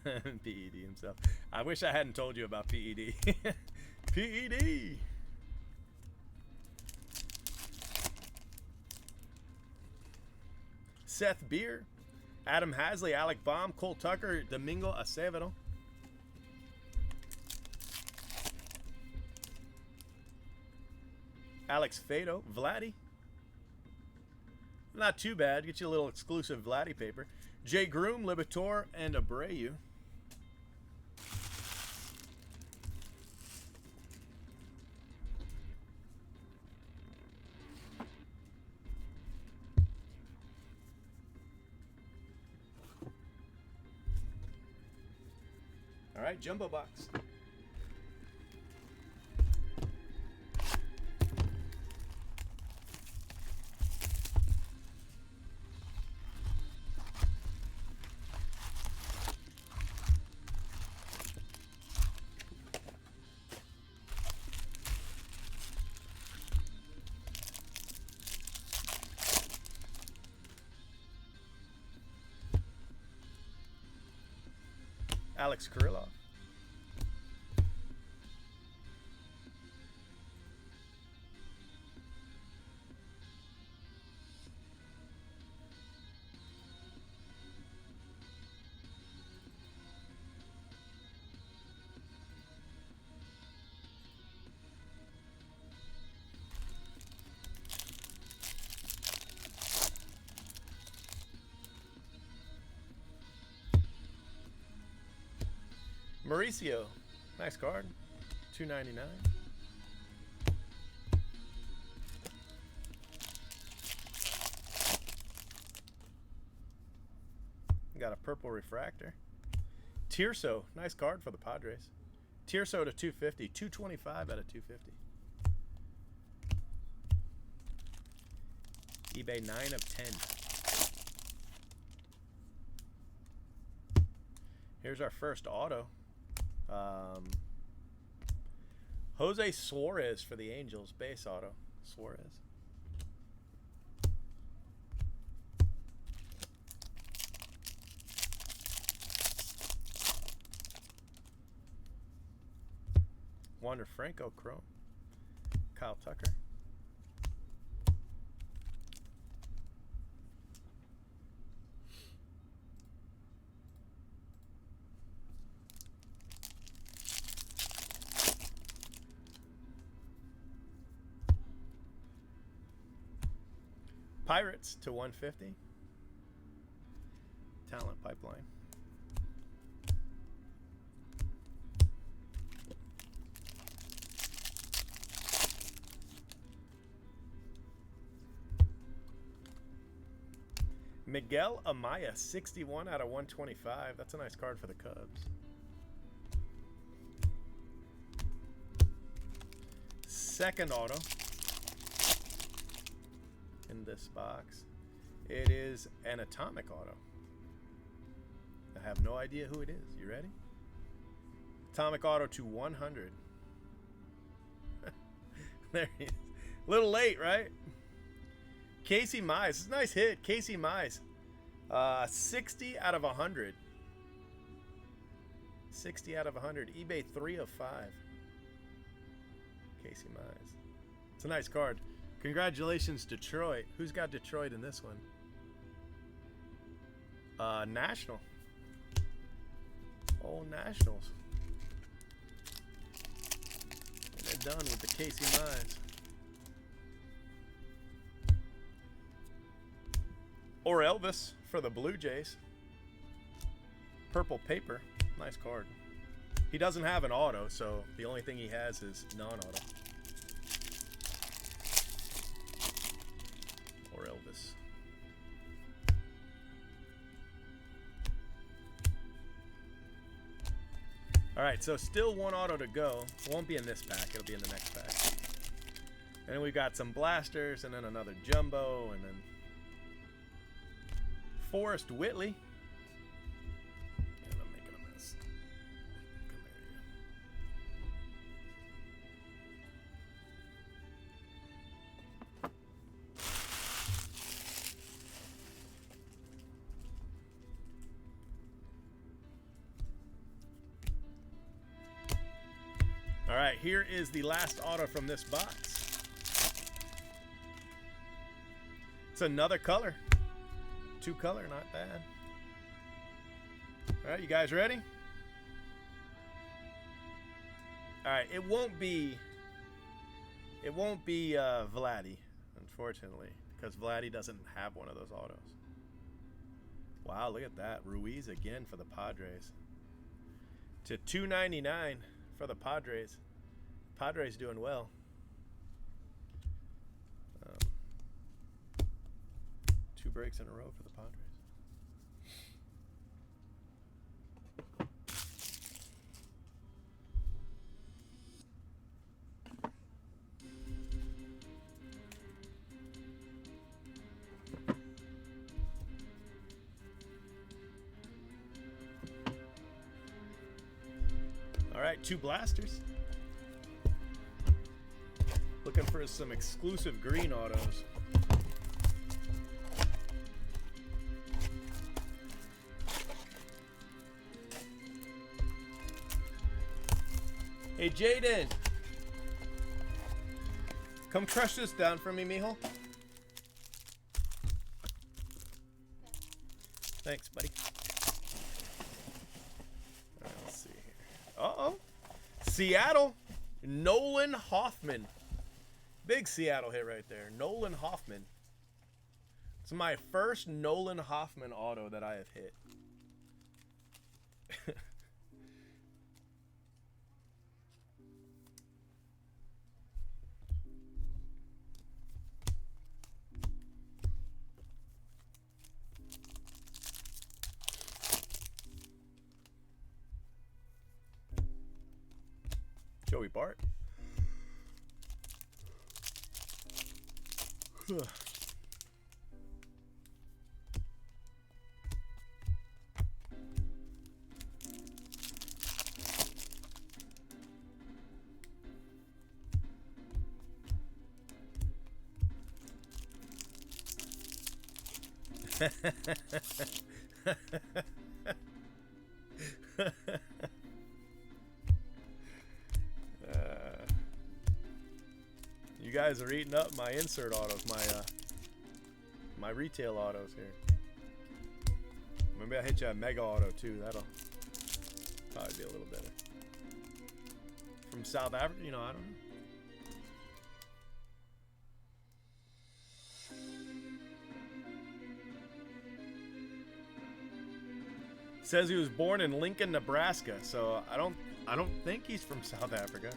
PED himself. I wish I hadn't told you about PED. PED. Seth Beer, Adam Hasley, Alec Baum, Cole Tucker, Domingo Acevedo. Alex Fado, Vladdy. Not too bad. Get you a little exclusive Vladdy paper. Jay Groom, Libator, and Abreu. All right, jumbo box. Alex Kirilloff. Mauricio, nice card, $2.99. Got a purple refractor. Tirso, nice card for the Padres. Tirso to 250, 225 out of 250. eBay 9 of 10. Here's our first auto. Jose Suarez for the Angels, base auto. Suarez. Wander Franco, chrome. Kyle Tucker. Pirates to 150. Talent pipeline. Miguel Amaya, 61 out of 125. That's a nice card for the Cubs. Second auto in this box. It is an atomic auto. I have no idea who it is. You ready? Atomic auto to 100. There he is. A little late, right? Casey Mize. It's a nice hit. Casey Mize. 60 out of 100. 60 out of 100. eBay 3 of 5. Casey Mize. It's a nice card. Congratulations, Detroit. Who's got Detroit in this one? National. Oh, Nationals. And they're done with the Casey Mize. Or Elvis for the Blue Jays. Purple paper. Nice card. He doesn't have an auto, so the only thing he has is non-auto. Or Elvis. Alright, so still one auto to go. It won't be in this pack, it'll be in the next pack. And then we've got some blasters, and then another jumbo, and then Forrest Whitley. And I'm making a mess. Come here. All right, here is the last auto from this box. It's another color. 2 color, not bad. All right, you guys ready? All right, it won't be Vladdy, unfortunately, because Vladdy doesn't have one of those autos. Wow, look at that. Ruiz again for the Padres. To 299 for the Padres. Padres doing well. 2 breaks in a row for the Padres. All right, 2 blasters. Looking for some exclusive green autos. Hey, Jaden. Come crush this down for me, mijo. Thanks, buddy. All right, let's see here. Uh-oh. Seattle. Nolan Hoffman. Big Seattle hit right there. Nolan Hoffman. It's my first Nolan Hoffman auto that I have hit. Joey Bart. You guys are eating up my insert autos, my retail autos here. Maybe I hit you a mega auto too. That'll probably be a little better. From South Africa, you know, I don't know. Says he was born in Lincoln, Nebraska, so I don't think he's from South Africa.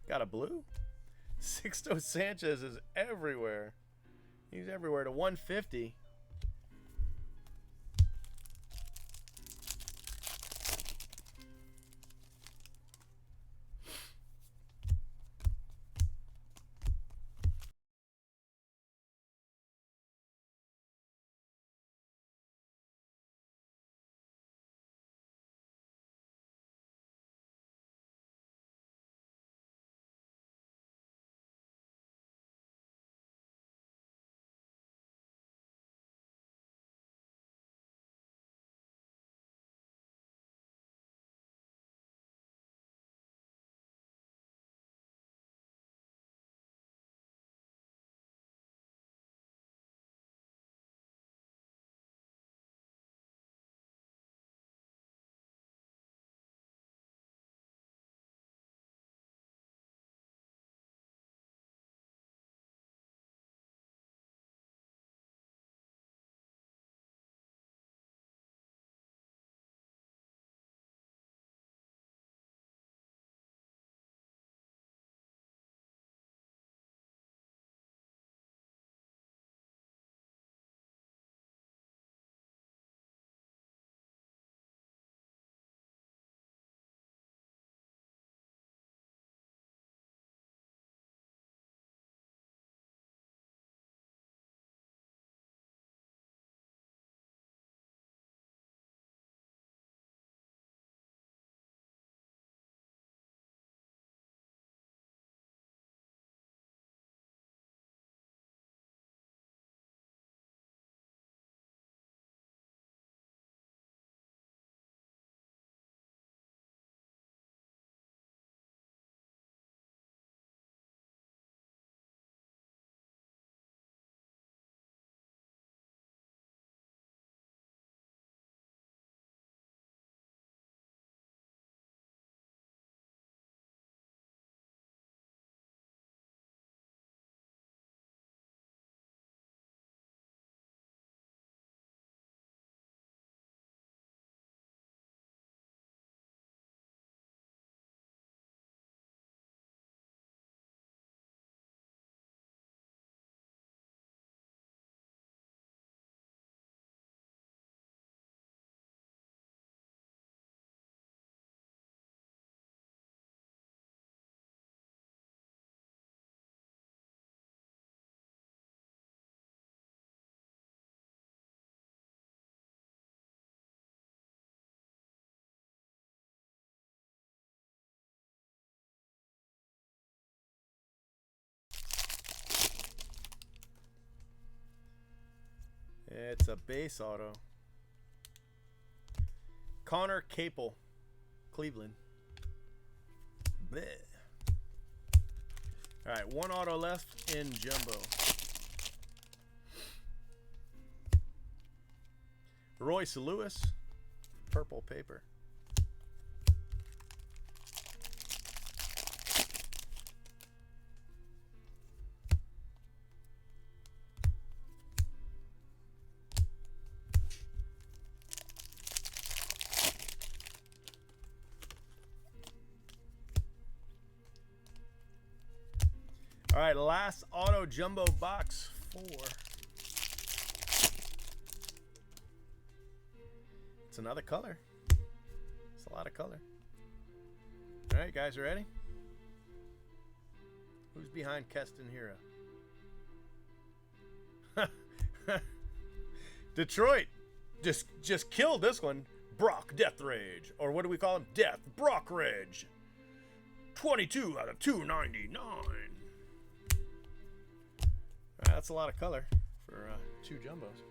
Got a blue? Sixto Sanchez is everywhere. He's everywhere to 150. It's a base auto. Connor Capel, Cleveland. Blech. All right, one auto left in jumbo. Royce Lewis, purple paper. All right, last auto jumbo box 4. It's another color. It's a lot of color. All right, guys, ready? Who's behind Keston Hira? Detroit just killed this one. Brock Death Rage, or what do we call him? Death Brock Rage. 22 out of 299. That's a lot of color for 2 jumbos.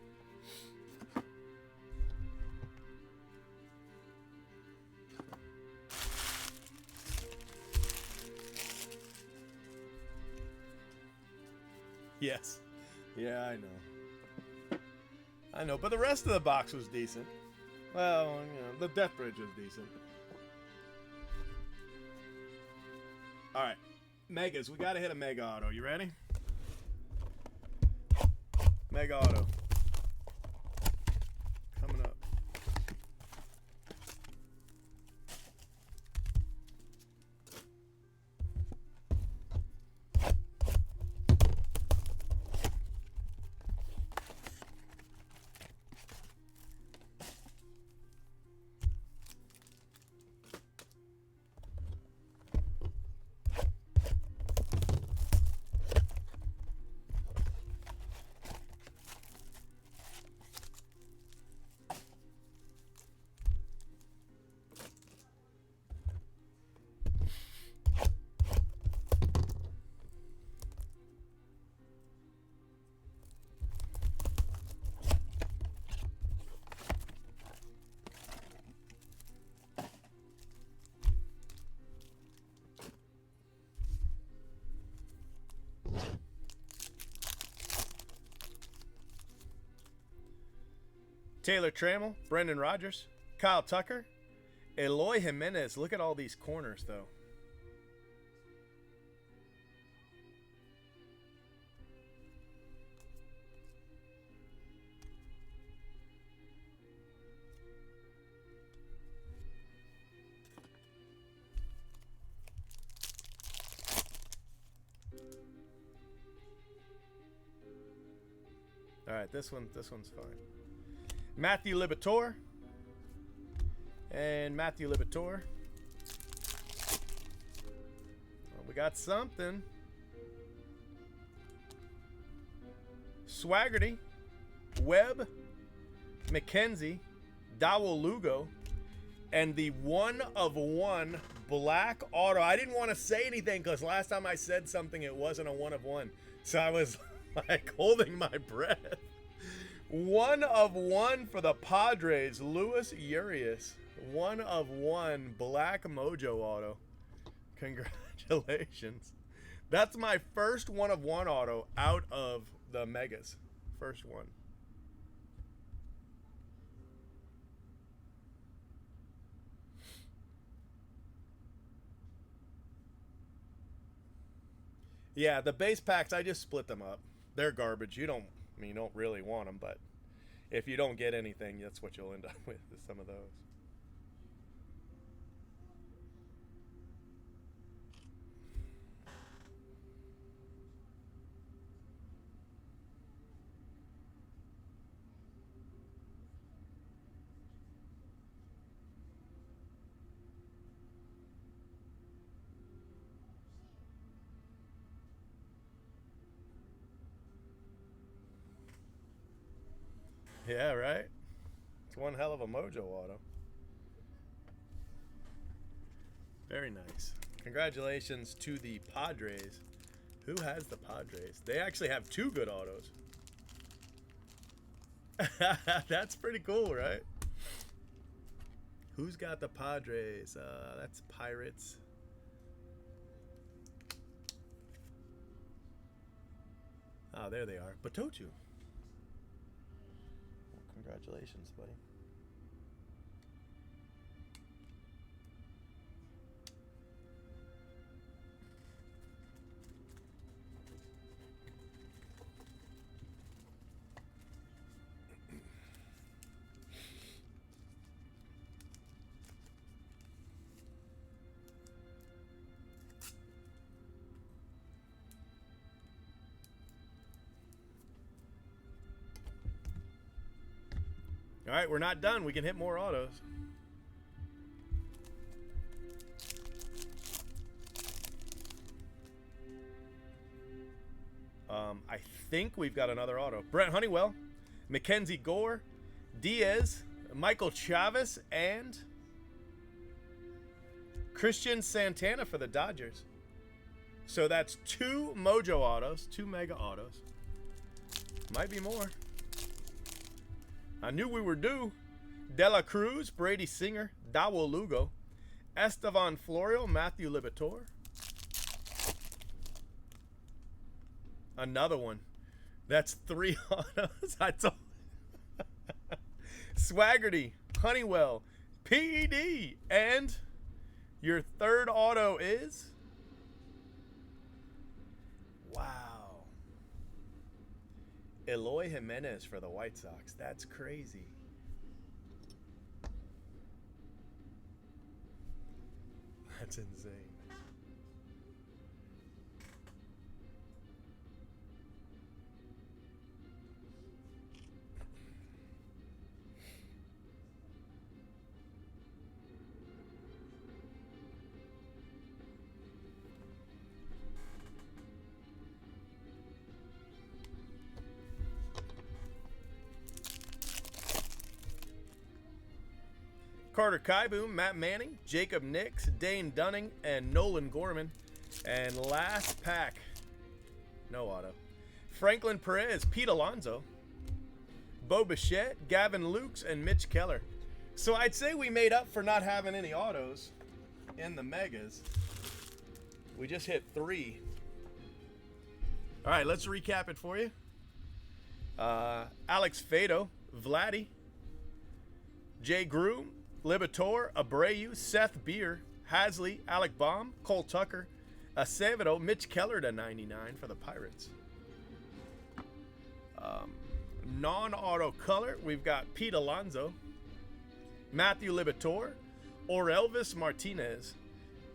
Yes. Yeah, I know. I know, but the rest of the box was decent. Well, you know, the Death Bridge was decent. All right, Megas. We got to hit a Mega Auto. You ready? Mega Auto. Coming up. Taylor Trammell, Brendan Rodgers, Kyle Tucker, Eloy Jimenez. Look at all these corners, though. All right, this one's fine. Matthew Liberatore and Matthew Liberatore. Well, we got something. Swaggerty, Webb, McKenzie, Dowell Lugo, and the 1/1 black auto. I didn't want to say anything because last time I said something, it wasn't a 1/1. So I was like holding my breath. 1/1 for the Padres, Luis Urias. 1/1 black mojo auto. Congratulations. That's my first 1/1 auto out of the Megas. First one. Yeah, the base packs, I just split them up. They're garbage. You don't really want them, but if you don't get anything, that's what you'll end up with some of those. Yeah, right? It's one hell of a mojo auto. Very nice. Congratulations to the Padres. Who has the Padres? They actually have two good autos. That's pretty cool, right? Who's got the Padres? That's Pirates. Oh, there they are. Batochu. Congratulations, buddy. All right, we're not done. We can hit more autos. I think we've got another auto. Brent Honeywell, Mackenzie Gore, Diaz, Michael Chavez, and Christian Santana for the Dodgers. So that's two mojo autos, two mega autos. Might be more. I knew we were due. De La Cruz, Brady Singer, Dowell Lugo, Estevan Florial, Matthew Liberatore. Another one. That's 3 autos. I told Swaggerty, Honeywell, PED, and your third auto is, wow, Eloy Jimenez for the White Sox. That's crazy. That's insane. Carter Kaiboom, Matt Manning, Jacob Nix, Dane Dunning, and Nolan Gorman. And last pack, no auto. Franklin Perez, Pete Alonso, Bo Bichette, Gavin Lukes, and Mitch Keller. So I'd say we made up for not having any autos in the megas. We just hit 3. All right, let's recap it for you. Alex Fado, Vladdy, Jay Groom, Libator, Abreu, Seth Beer, Hasley, Alec Baum, Cole Tucker, Acevedo, Mitch Keller to 99 for the Pirates. Non-auto color, we've got Pete Alonso, Matthew Libator, Orelvis Martinez,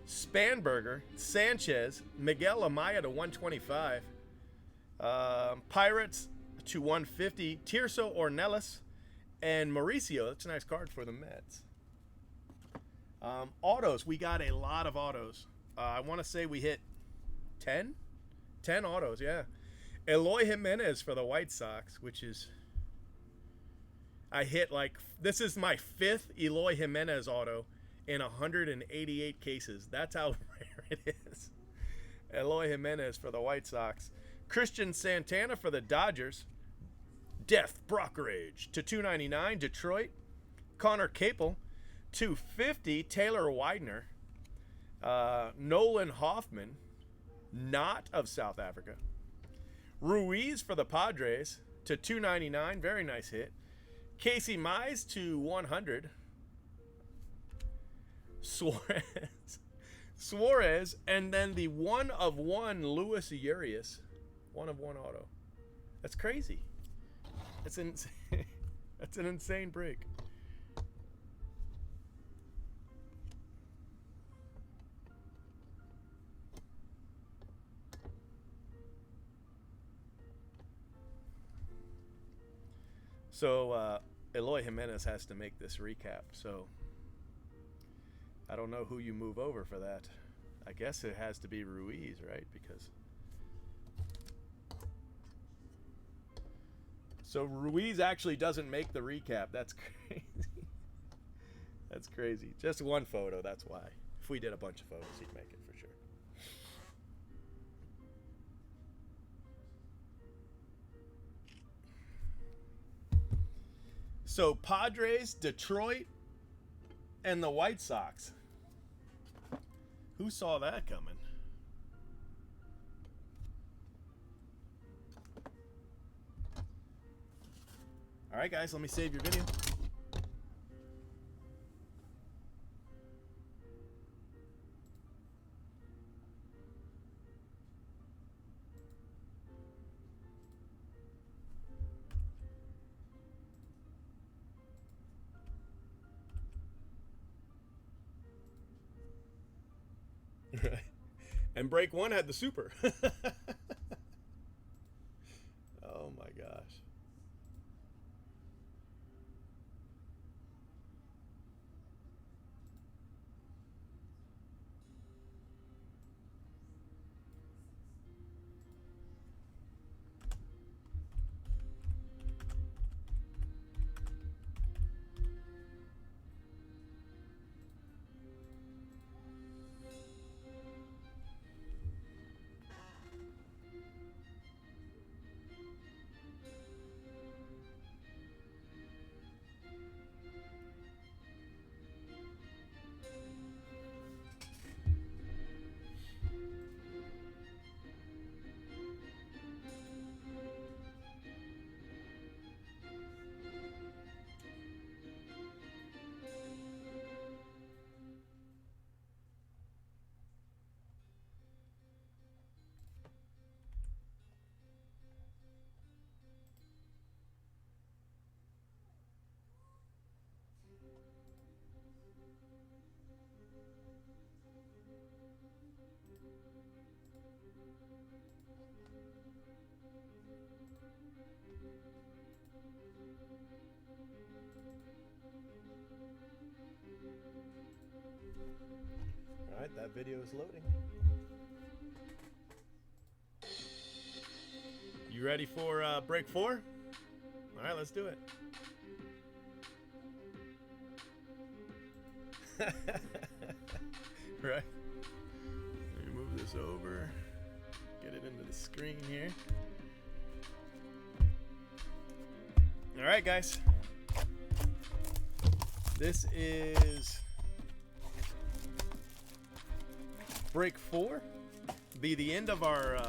Spanberger, Sanchez, Miguel Amaya to 125, Pirates to 150, Tirso Ornelas, and Mauricio. That's a nice card for the Mets. Autos, we got a lot of autos. I want to say we hit 10 autos, yeah. Eloy Jimenez for the White Sox, which is, I hit this is my 5th Eloy Jimenez auto in 188 cases. That's how rare it is. Eloy Jimenez for the White Sox. Christian Santana for the Dodgers. Death Brockridge to 299, Detroit. Connor Capel, 250, Taylor Widener. Nolan Hoffman, not of South Africa. Ruiz for the Padres to 299, very nice hit. Casey Mize to 100. Suarez, and then the 1/1 Luis Urias, 1/1 auto. That's crazy. That's insane. That's an insane break. So Eloy Jimenez has to make this recap. So I don't know who you move over for that. I guess it has to be Ruiz, right? Because so Ruiz actually doesn't make the recap. That's crazy. That's crazy. Just one photo, that's why. If we did a bunch of photos, he'd make it for sure. So Padres, Detroit, and the White Sox. Who saw that coming? All right, guys, let me save your video. And break 1 had the super. Oh my gosh. All right, that video is loading. You ready for break 4? All right, let's do it. Right. Let me move this over. Get it into the screen here. All right, guys. This is break 4. Be the end of our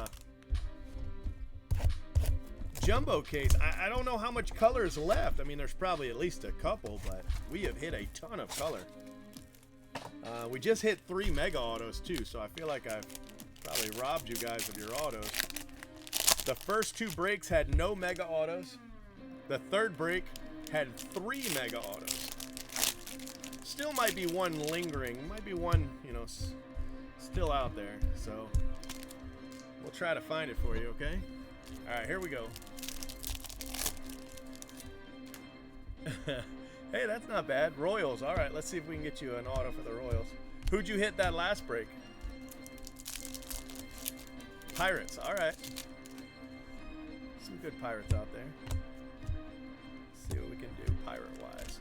jumbo case. I don't know how much color is left. I mean, there's probably at least a couple, but we have hit a ton of color. We just hit 3 mega autos too, so I feel like I've probably robbed you guys of your autos. The first 2 breaks had no mega autos. The third break had 3 mega autos. Still might be one lingering, might be one, you know, still out there. So we'll try to find it for you, okay? All right, here we go. Hey, that's not bad. Royals. All right, let's see if we can get you an auto for the Royals. Who'd you hit that last break? Pirates. All right. Some good Pirates out there. Let's see what we can do pirate-wise.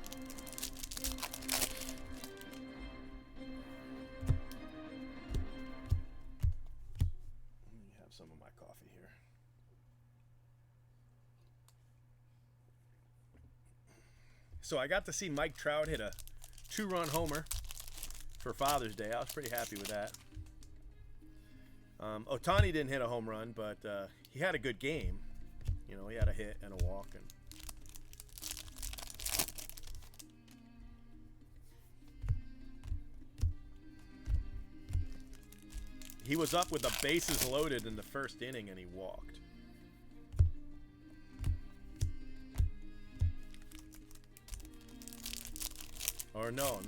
Let me have some of my coffee here. So I got to see Mike Trout hit a 2-run homer for Father's Day. I was pretty happy with that. Ohtani didn't hit a home run, but he had a good game. You know, he had a hit and a walk. And he was up with the bases loaded in the first inning, and he walked. Or no,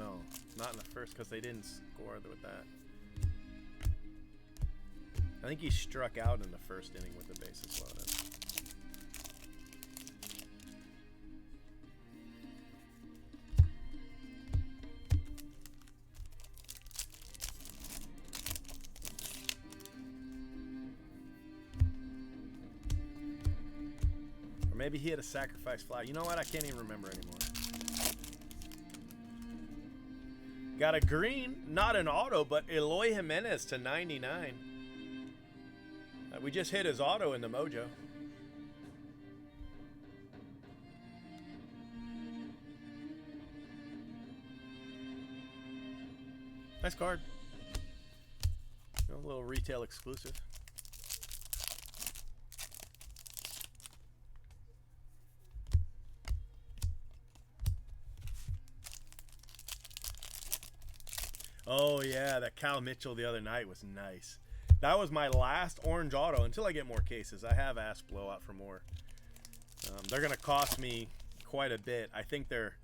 not in the first, because they didn't score with that. I think he struck out in the first inning with the bases loaded. Or maybe he had a sacrifice fly. You know what? I can't even remember anymore. Got a green, not an auto, but Eloy Jimenez to 99. We just hit his auto in the Mojo. Nice card. A little retail exclusive. Oh yeah, that Cal Mitchell the other night was nice. That was my last orange auto until I get more cases. I have asked Blowout for more. They're going to cost me quite a bit. I think they're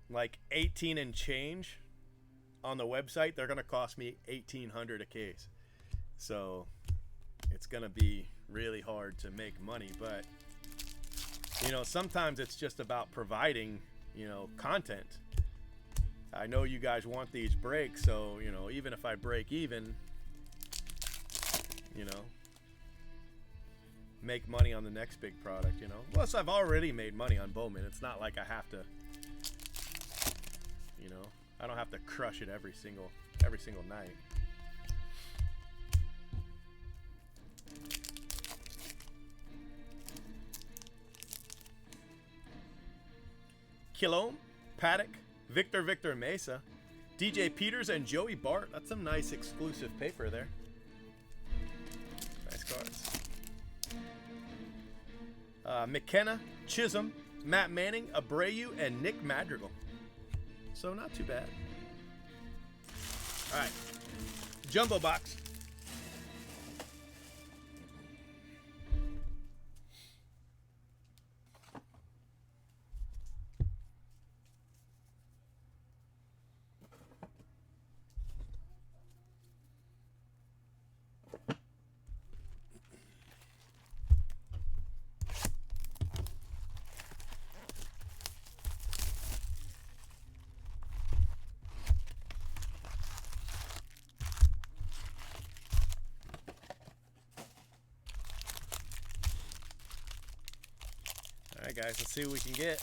like 18 and change on the website. They're going to cost me $1,800 a case. So it's going to be really hard to make money. But, you know, sometimes it's just about providing, you know, content. I know you guys want these breaks, so, you know, even if I break even, you know, make money on the next big product, you know. Plus, I've already made money on Bowman. It's not like I have to, you know, I don't have to crush it every single night. Kilome, Paddock, Victor Mesa, DJ Peters, and Joey Bart. That's some nice exclusive paper there. Nice cards. McKenna, Chisholm, Matt Manning, Abreu, and Nick Madrigal. So not too bad. All right. Jumbo box. right, guys, let's see what we can get.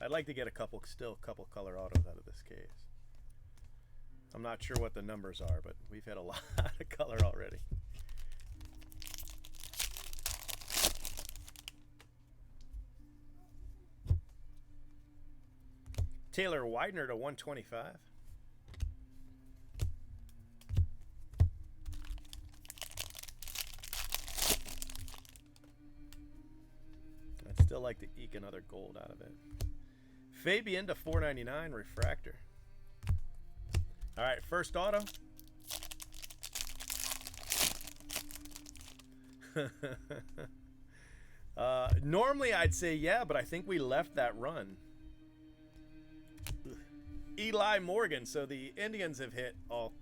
I'd like to get a couple color autos out of this case. I'm not sure what the numbers are, but we've had a lot of color already. Taylor Widener to 125. I'd still like to eke another gold out of it. Fabian to 499 refractor. All right, first auto. Normally I'd say yeah, but I think we left that run. Eli Morgan. So the Indians have hit all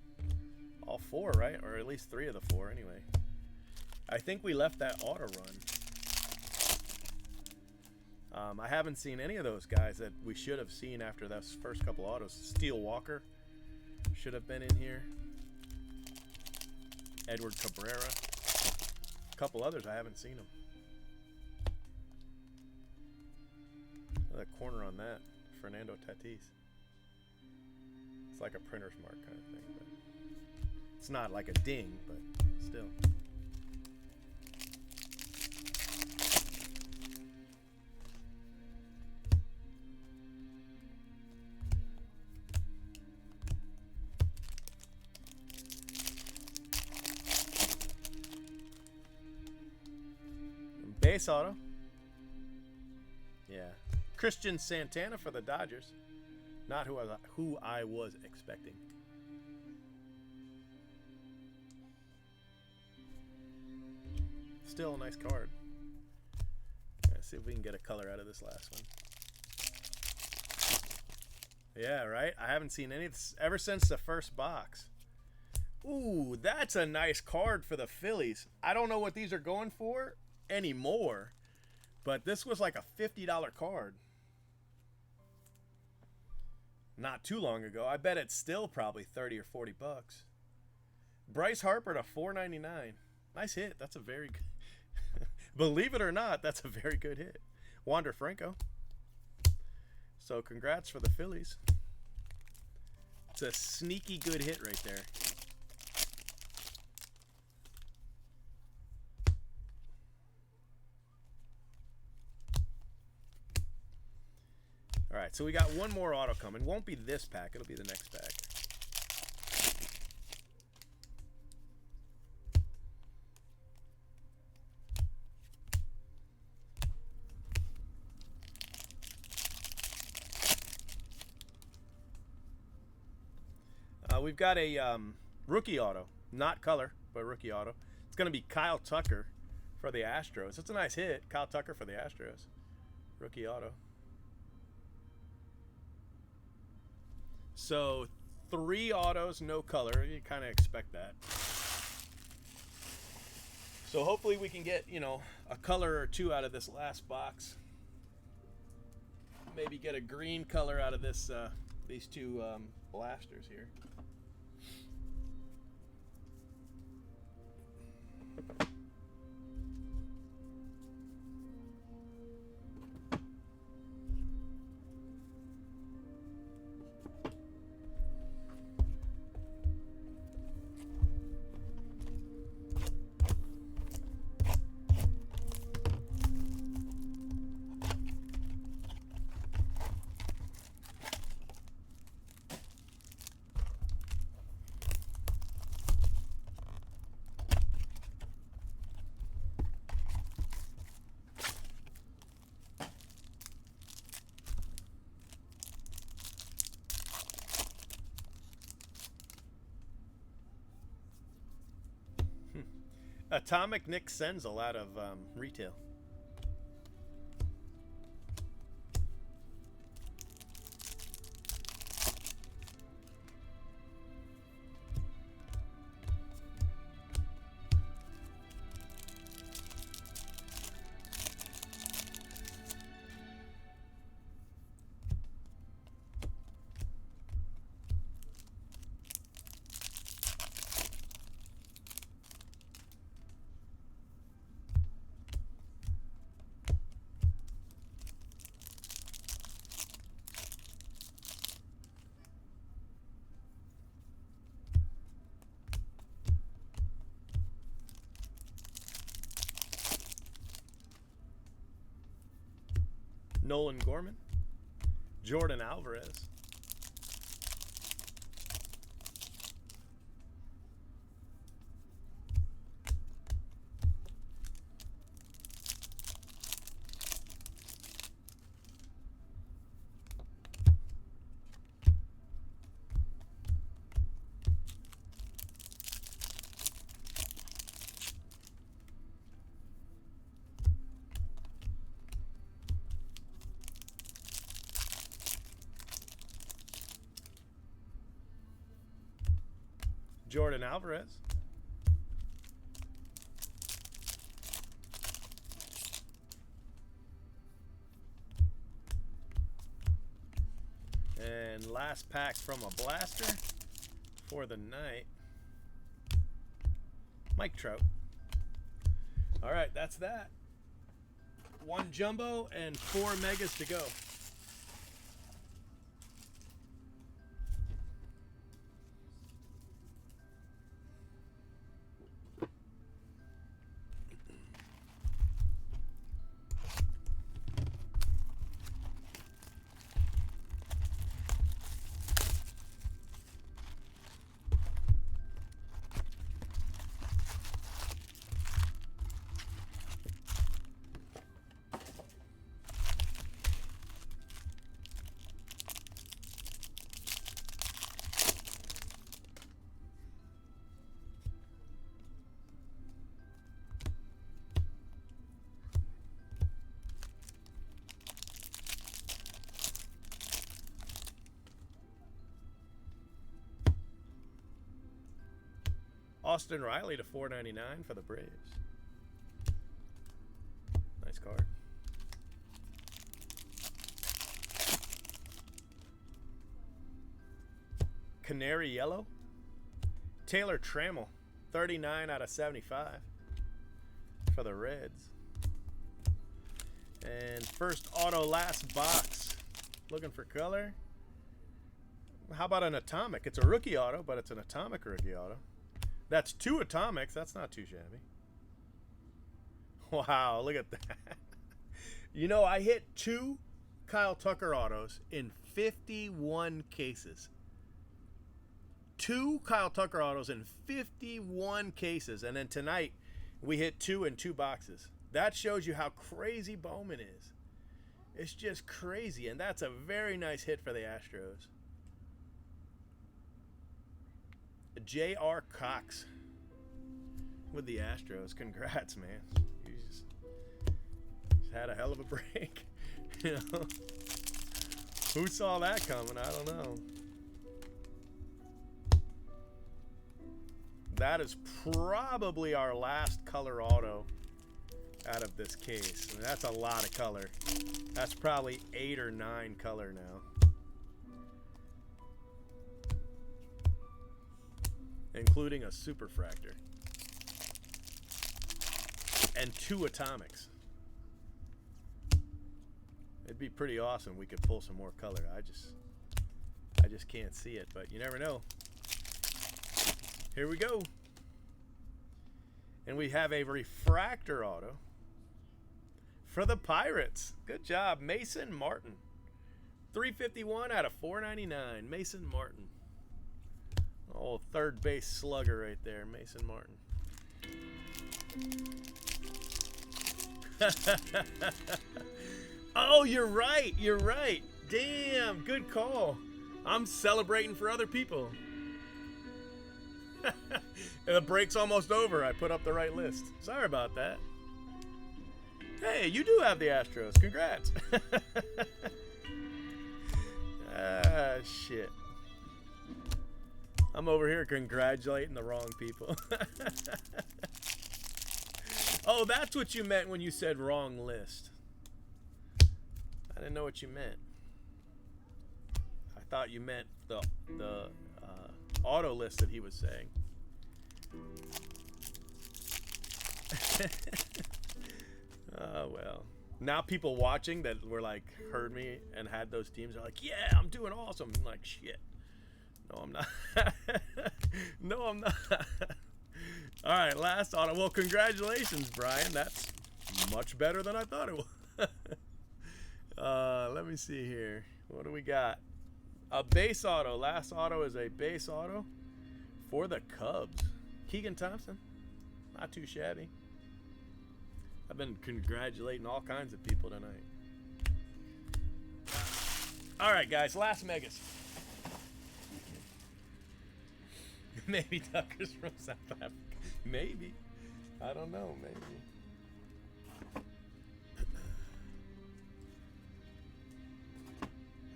four, right? Or at least 3 of the 4 anyway. I think we left that auto run. I haven't seen any of those guys that we should have seen after those first couple autos. Steele Walker should have been in here. Edward Cabrera. A couple others, I haven't seen them. That corner on that, Fernando Tatis. It's like a printer's mark kind of thing. But it's not like a ding, but still. Base auto. Yeah. Christian Santana for the Dodgers. Not who I was expecting. Still a nice card. Let's see if we can get a color out of this last one. Yeah, right? I haven't seen any ever since the first box. Ooh, that's a nice card for the Phillies. I don't know what these are going for anymore, but this was like a $50 card not too long ago. I bet it's still probably 30 or 40 bucks. Bryce Harper to $4.99. Nice hit. That's a very good believe it or not, that's a very good hit. Wander Franco. So congrats for the Phillies. It's a sneaky good hit right there. All right, so we got one more auto coming. Won't be this pack. It'll be the next pack. We've got a rookie auto. Not color, but rookie auto. It's going to be Kyle Tucker for the Astros. It's a nice hit. Kyle Tucker for the Astros. Rookie auto. So 3 autos, no color. You kind of expect that. So hopefully we can get, you know, a color or 2 out of this last box. Maybe get a green color out of this these 2 blasters here. Atomic Nick Senzel out of retail. Nolan Gorman. Jordan Alvarez. Jordan Alvarez. And last pack from a blaster for the night. Mike Trout. All right, that's that. 1 jumbo and 4 megas to go. Austin Riley to $4.99 for the Braves. Nice card. Canary Yellow. Taylor Trammell, 39 out of 75 for the Reds. And first auto, last box. Looking for color. How about an atomic? It's a rookie auto, but it's an atomic rookie auto. That's 2 atomics. That's not too shabby. Wow, look at that. You know, I hit 2 Kyle Tucker autos in 51 cases. 2 Kyle Tucker autos in 51 cases. And then tonight, we hit 2 in 2 boxes. That shows you how crazy Bowman is. It's just crazy. And that's a very nice hit for the Astros. J.R. Cox with the Astros. Congrats, man. You just had a hell of a break. You know? Who saw that coming? I don't know. That is probably our last color auto out of this case. I mean, that's a lot of color. That's probably 8 or 9 color now. Including a superfractor. And 2 atomics. It'd be pretty awesome if we could pull some more color. I just can't see it, but you never know. Here we go. And we have a refractor auto for the Pirates. Good job, Mason Martin. 351 out of 499, Mason Martin. Oh, third base slugger right there, Mason Martin. Oh, you're right. You're right. Damn, good call. I'm celebrating for other people. And the break's almost over. I put up the right list. Sorry about that. Hey, you do have the Astros. Congrats. Ah, shit. I'm over here congratulating the wrong people. Oh, that's what you meant when you said wrong list. I didn't know what you meant. I thought you meant the auto list that he was saying. Oh, well. Now people watching that were like, heard me and had those teams are like, yeah, I'm doing awesome. I'm like, shit. No, I'm not. No, I'm not. All right, last auto. Well, congratulations, Brian. That's much better than I thought it was. Let me see here. What do we got? A base auto. Last auto is a base auto for the Cubs. Keegan Thompson. Not too shabby. I've been congratulating all kinds of people tonight. All right, guys. Last Megas. Maybe Tucker's from South Africa. Maybe. I don't know. Maybe.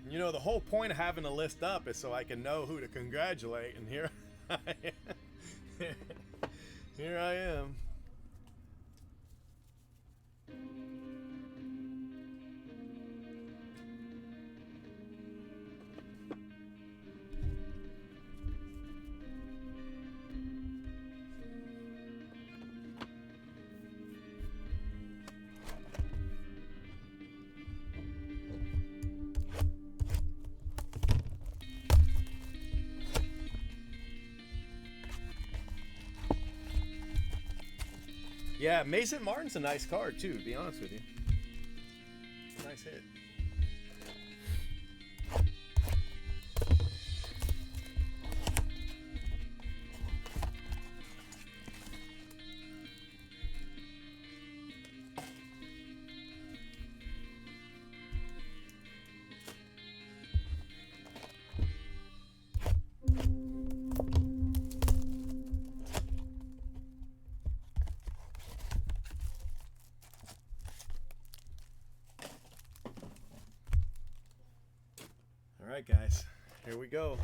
You know, the whole point of having a list up is so I can know who to congratulate, and here I am. Here I am. Yeah, Mason Martin's a nice card, too, to be honest with you. Nice hit. All right, guys, here we go.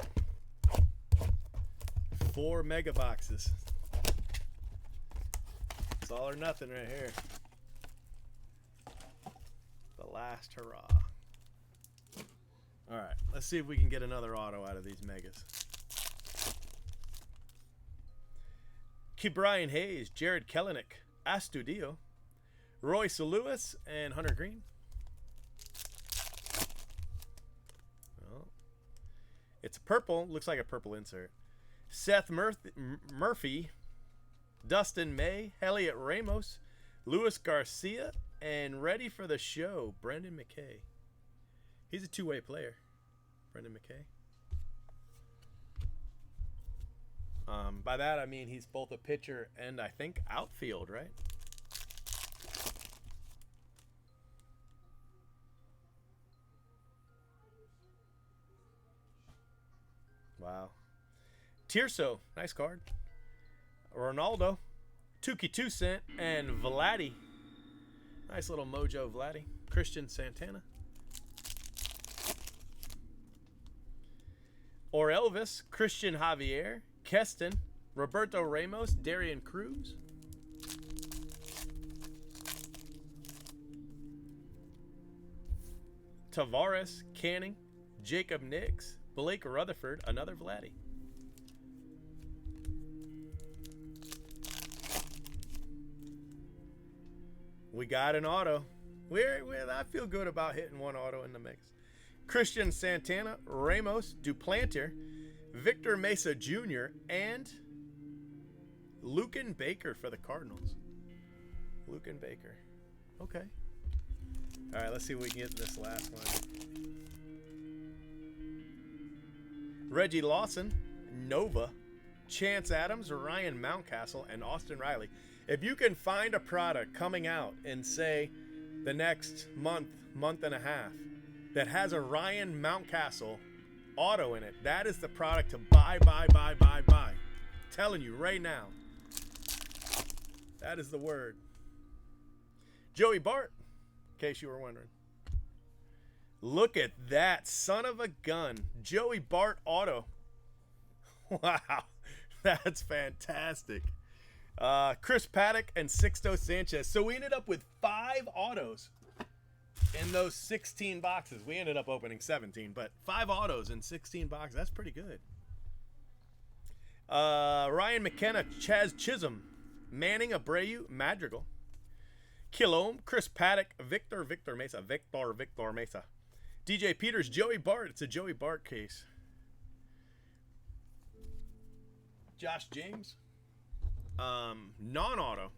4 mega boxes. It's all or nothing right here. The last hurrah. All right, let's see if we can get another auto out of these megas. Brian Hayes, Jared Kelenic, Astudio, Royce Lewis, and Hunter Green. It's a purple. Looks like a purple insert. Seth Murphy, Dustin May, Elliot Ramos, Luis Garcia, and ready for the show, Brendan McKay. He's a two-way player, Brendan McKay. By that, I mean he's both a pitcher and I think outfield, right? Wow. Tirso, nice card. Ronaldo, Tuki Toussaint, and Vladdy. Nice little mojo Vladdy. Christian Santana. Or Elvis, Christian Javier, Keston, Roberto Ramos, Darian Cruz. Tavares, Canning, Jacob Nix, Blake Rutherford, another Vladdy. We got an auto. I feel good about hitting one auto in the mix. Christian Santana, Ramos, Duplantier, Victor Mesa Jr., and Lucan Baker for the Cardinals. Lucan Baker. Okay. All right, let's see if we can get this last one. Reggie Lawson, Nova, Chance Adams, Ryan Mountcastle, and Austin Riley. If you can find a product coming out in, say, the next month and a half that has a Ryan Mountcastle auto in it, that is the product to buy. Telling you right now. That is the word. Joey Bart, in case you were wondering. Look at that son of a gun. Joey Bart auto. Wow. That's fantastic. Chris Paddock and Sixto Sanchez. So we ended up with 5 autos in those 16 boxes. We ended up opening 17, but 5 autos in 16 boxes. That's pretty good. Ryan McKenna, Chaz Chisholm, Manning Abreu, Madrigal, Kilome, Chris Paddock, Victor Mesa, DJ Peters, Joey Bart. It's a Joey Bart case. Josh James, non-auto.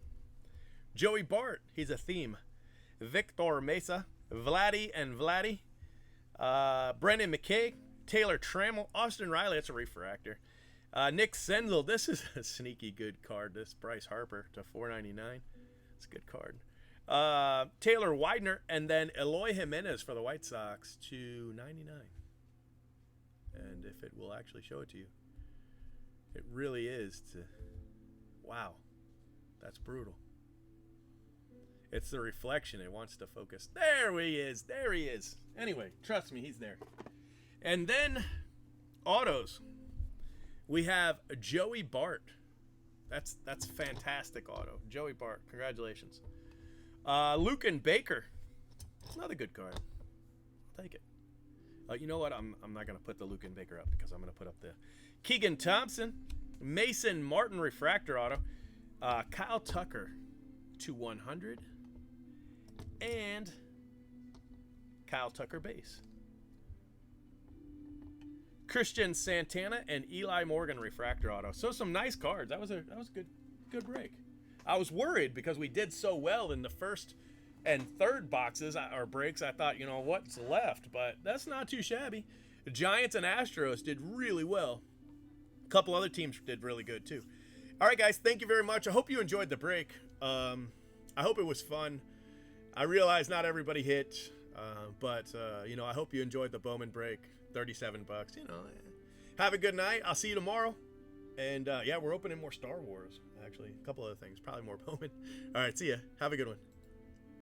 Joey Bart, he's a theme. Victor Mesa, Vladdy and Vladdy. Brendan McKay. Taylor Trammell. Austin Riley. That's a refractor. Nick Senzel. This is a sneaky good card. This Bryce Harper to $4.99. It's a good card. Taylor Widener. And then Eloy Jimenez for the White Sox to $2.99. And if it will actually show it to you, it really is. Wow, that's brutal. It's the reflection. It wants to focus. There he is. There he is. Anyway, trust me, he's there. And then autos. We have Joey Bart. That's fantastic auto. Joey Bart, congratulations. Lucan Baker. Another good card. I'll take it. You know what? I'm not going to put the Lucan Baker up because I'm going to put up the Keegan Thompson, Mason Martin refractor auto, Kyle Tucker to 100, and Kyle Tucker base. Christian Santana and Eli Morgan refractor auto. So some nice cards. That was a good break. I was worried because we did so well in the first and third boxes or breaks. I thought, you know, what's left, but that's not too shabby. The Giants and Astros did really well. A couple other teams did really good too. All right, guys, thank you very much. I hope you enjoyed the break. I hope it was fun. I realize not everybody hit, but you know, I hope you enjoyed the Bowman break. $37. You know, have a good night. I'll see you tomorrow. And yeah, we're opening more Star Wars. Actually, a couple other things, probably more Bowman. All right, see ya. Have a good one.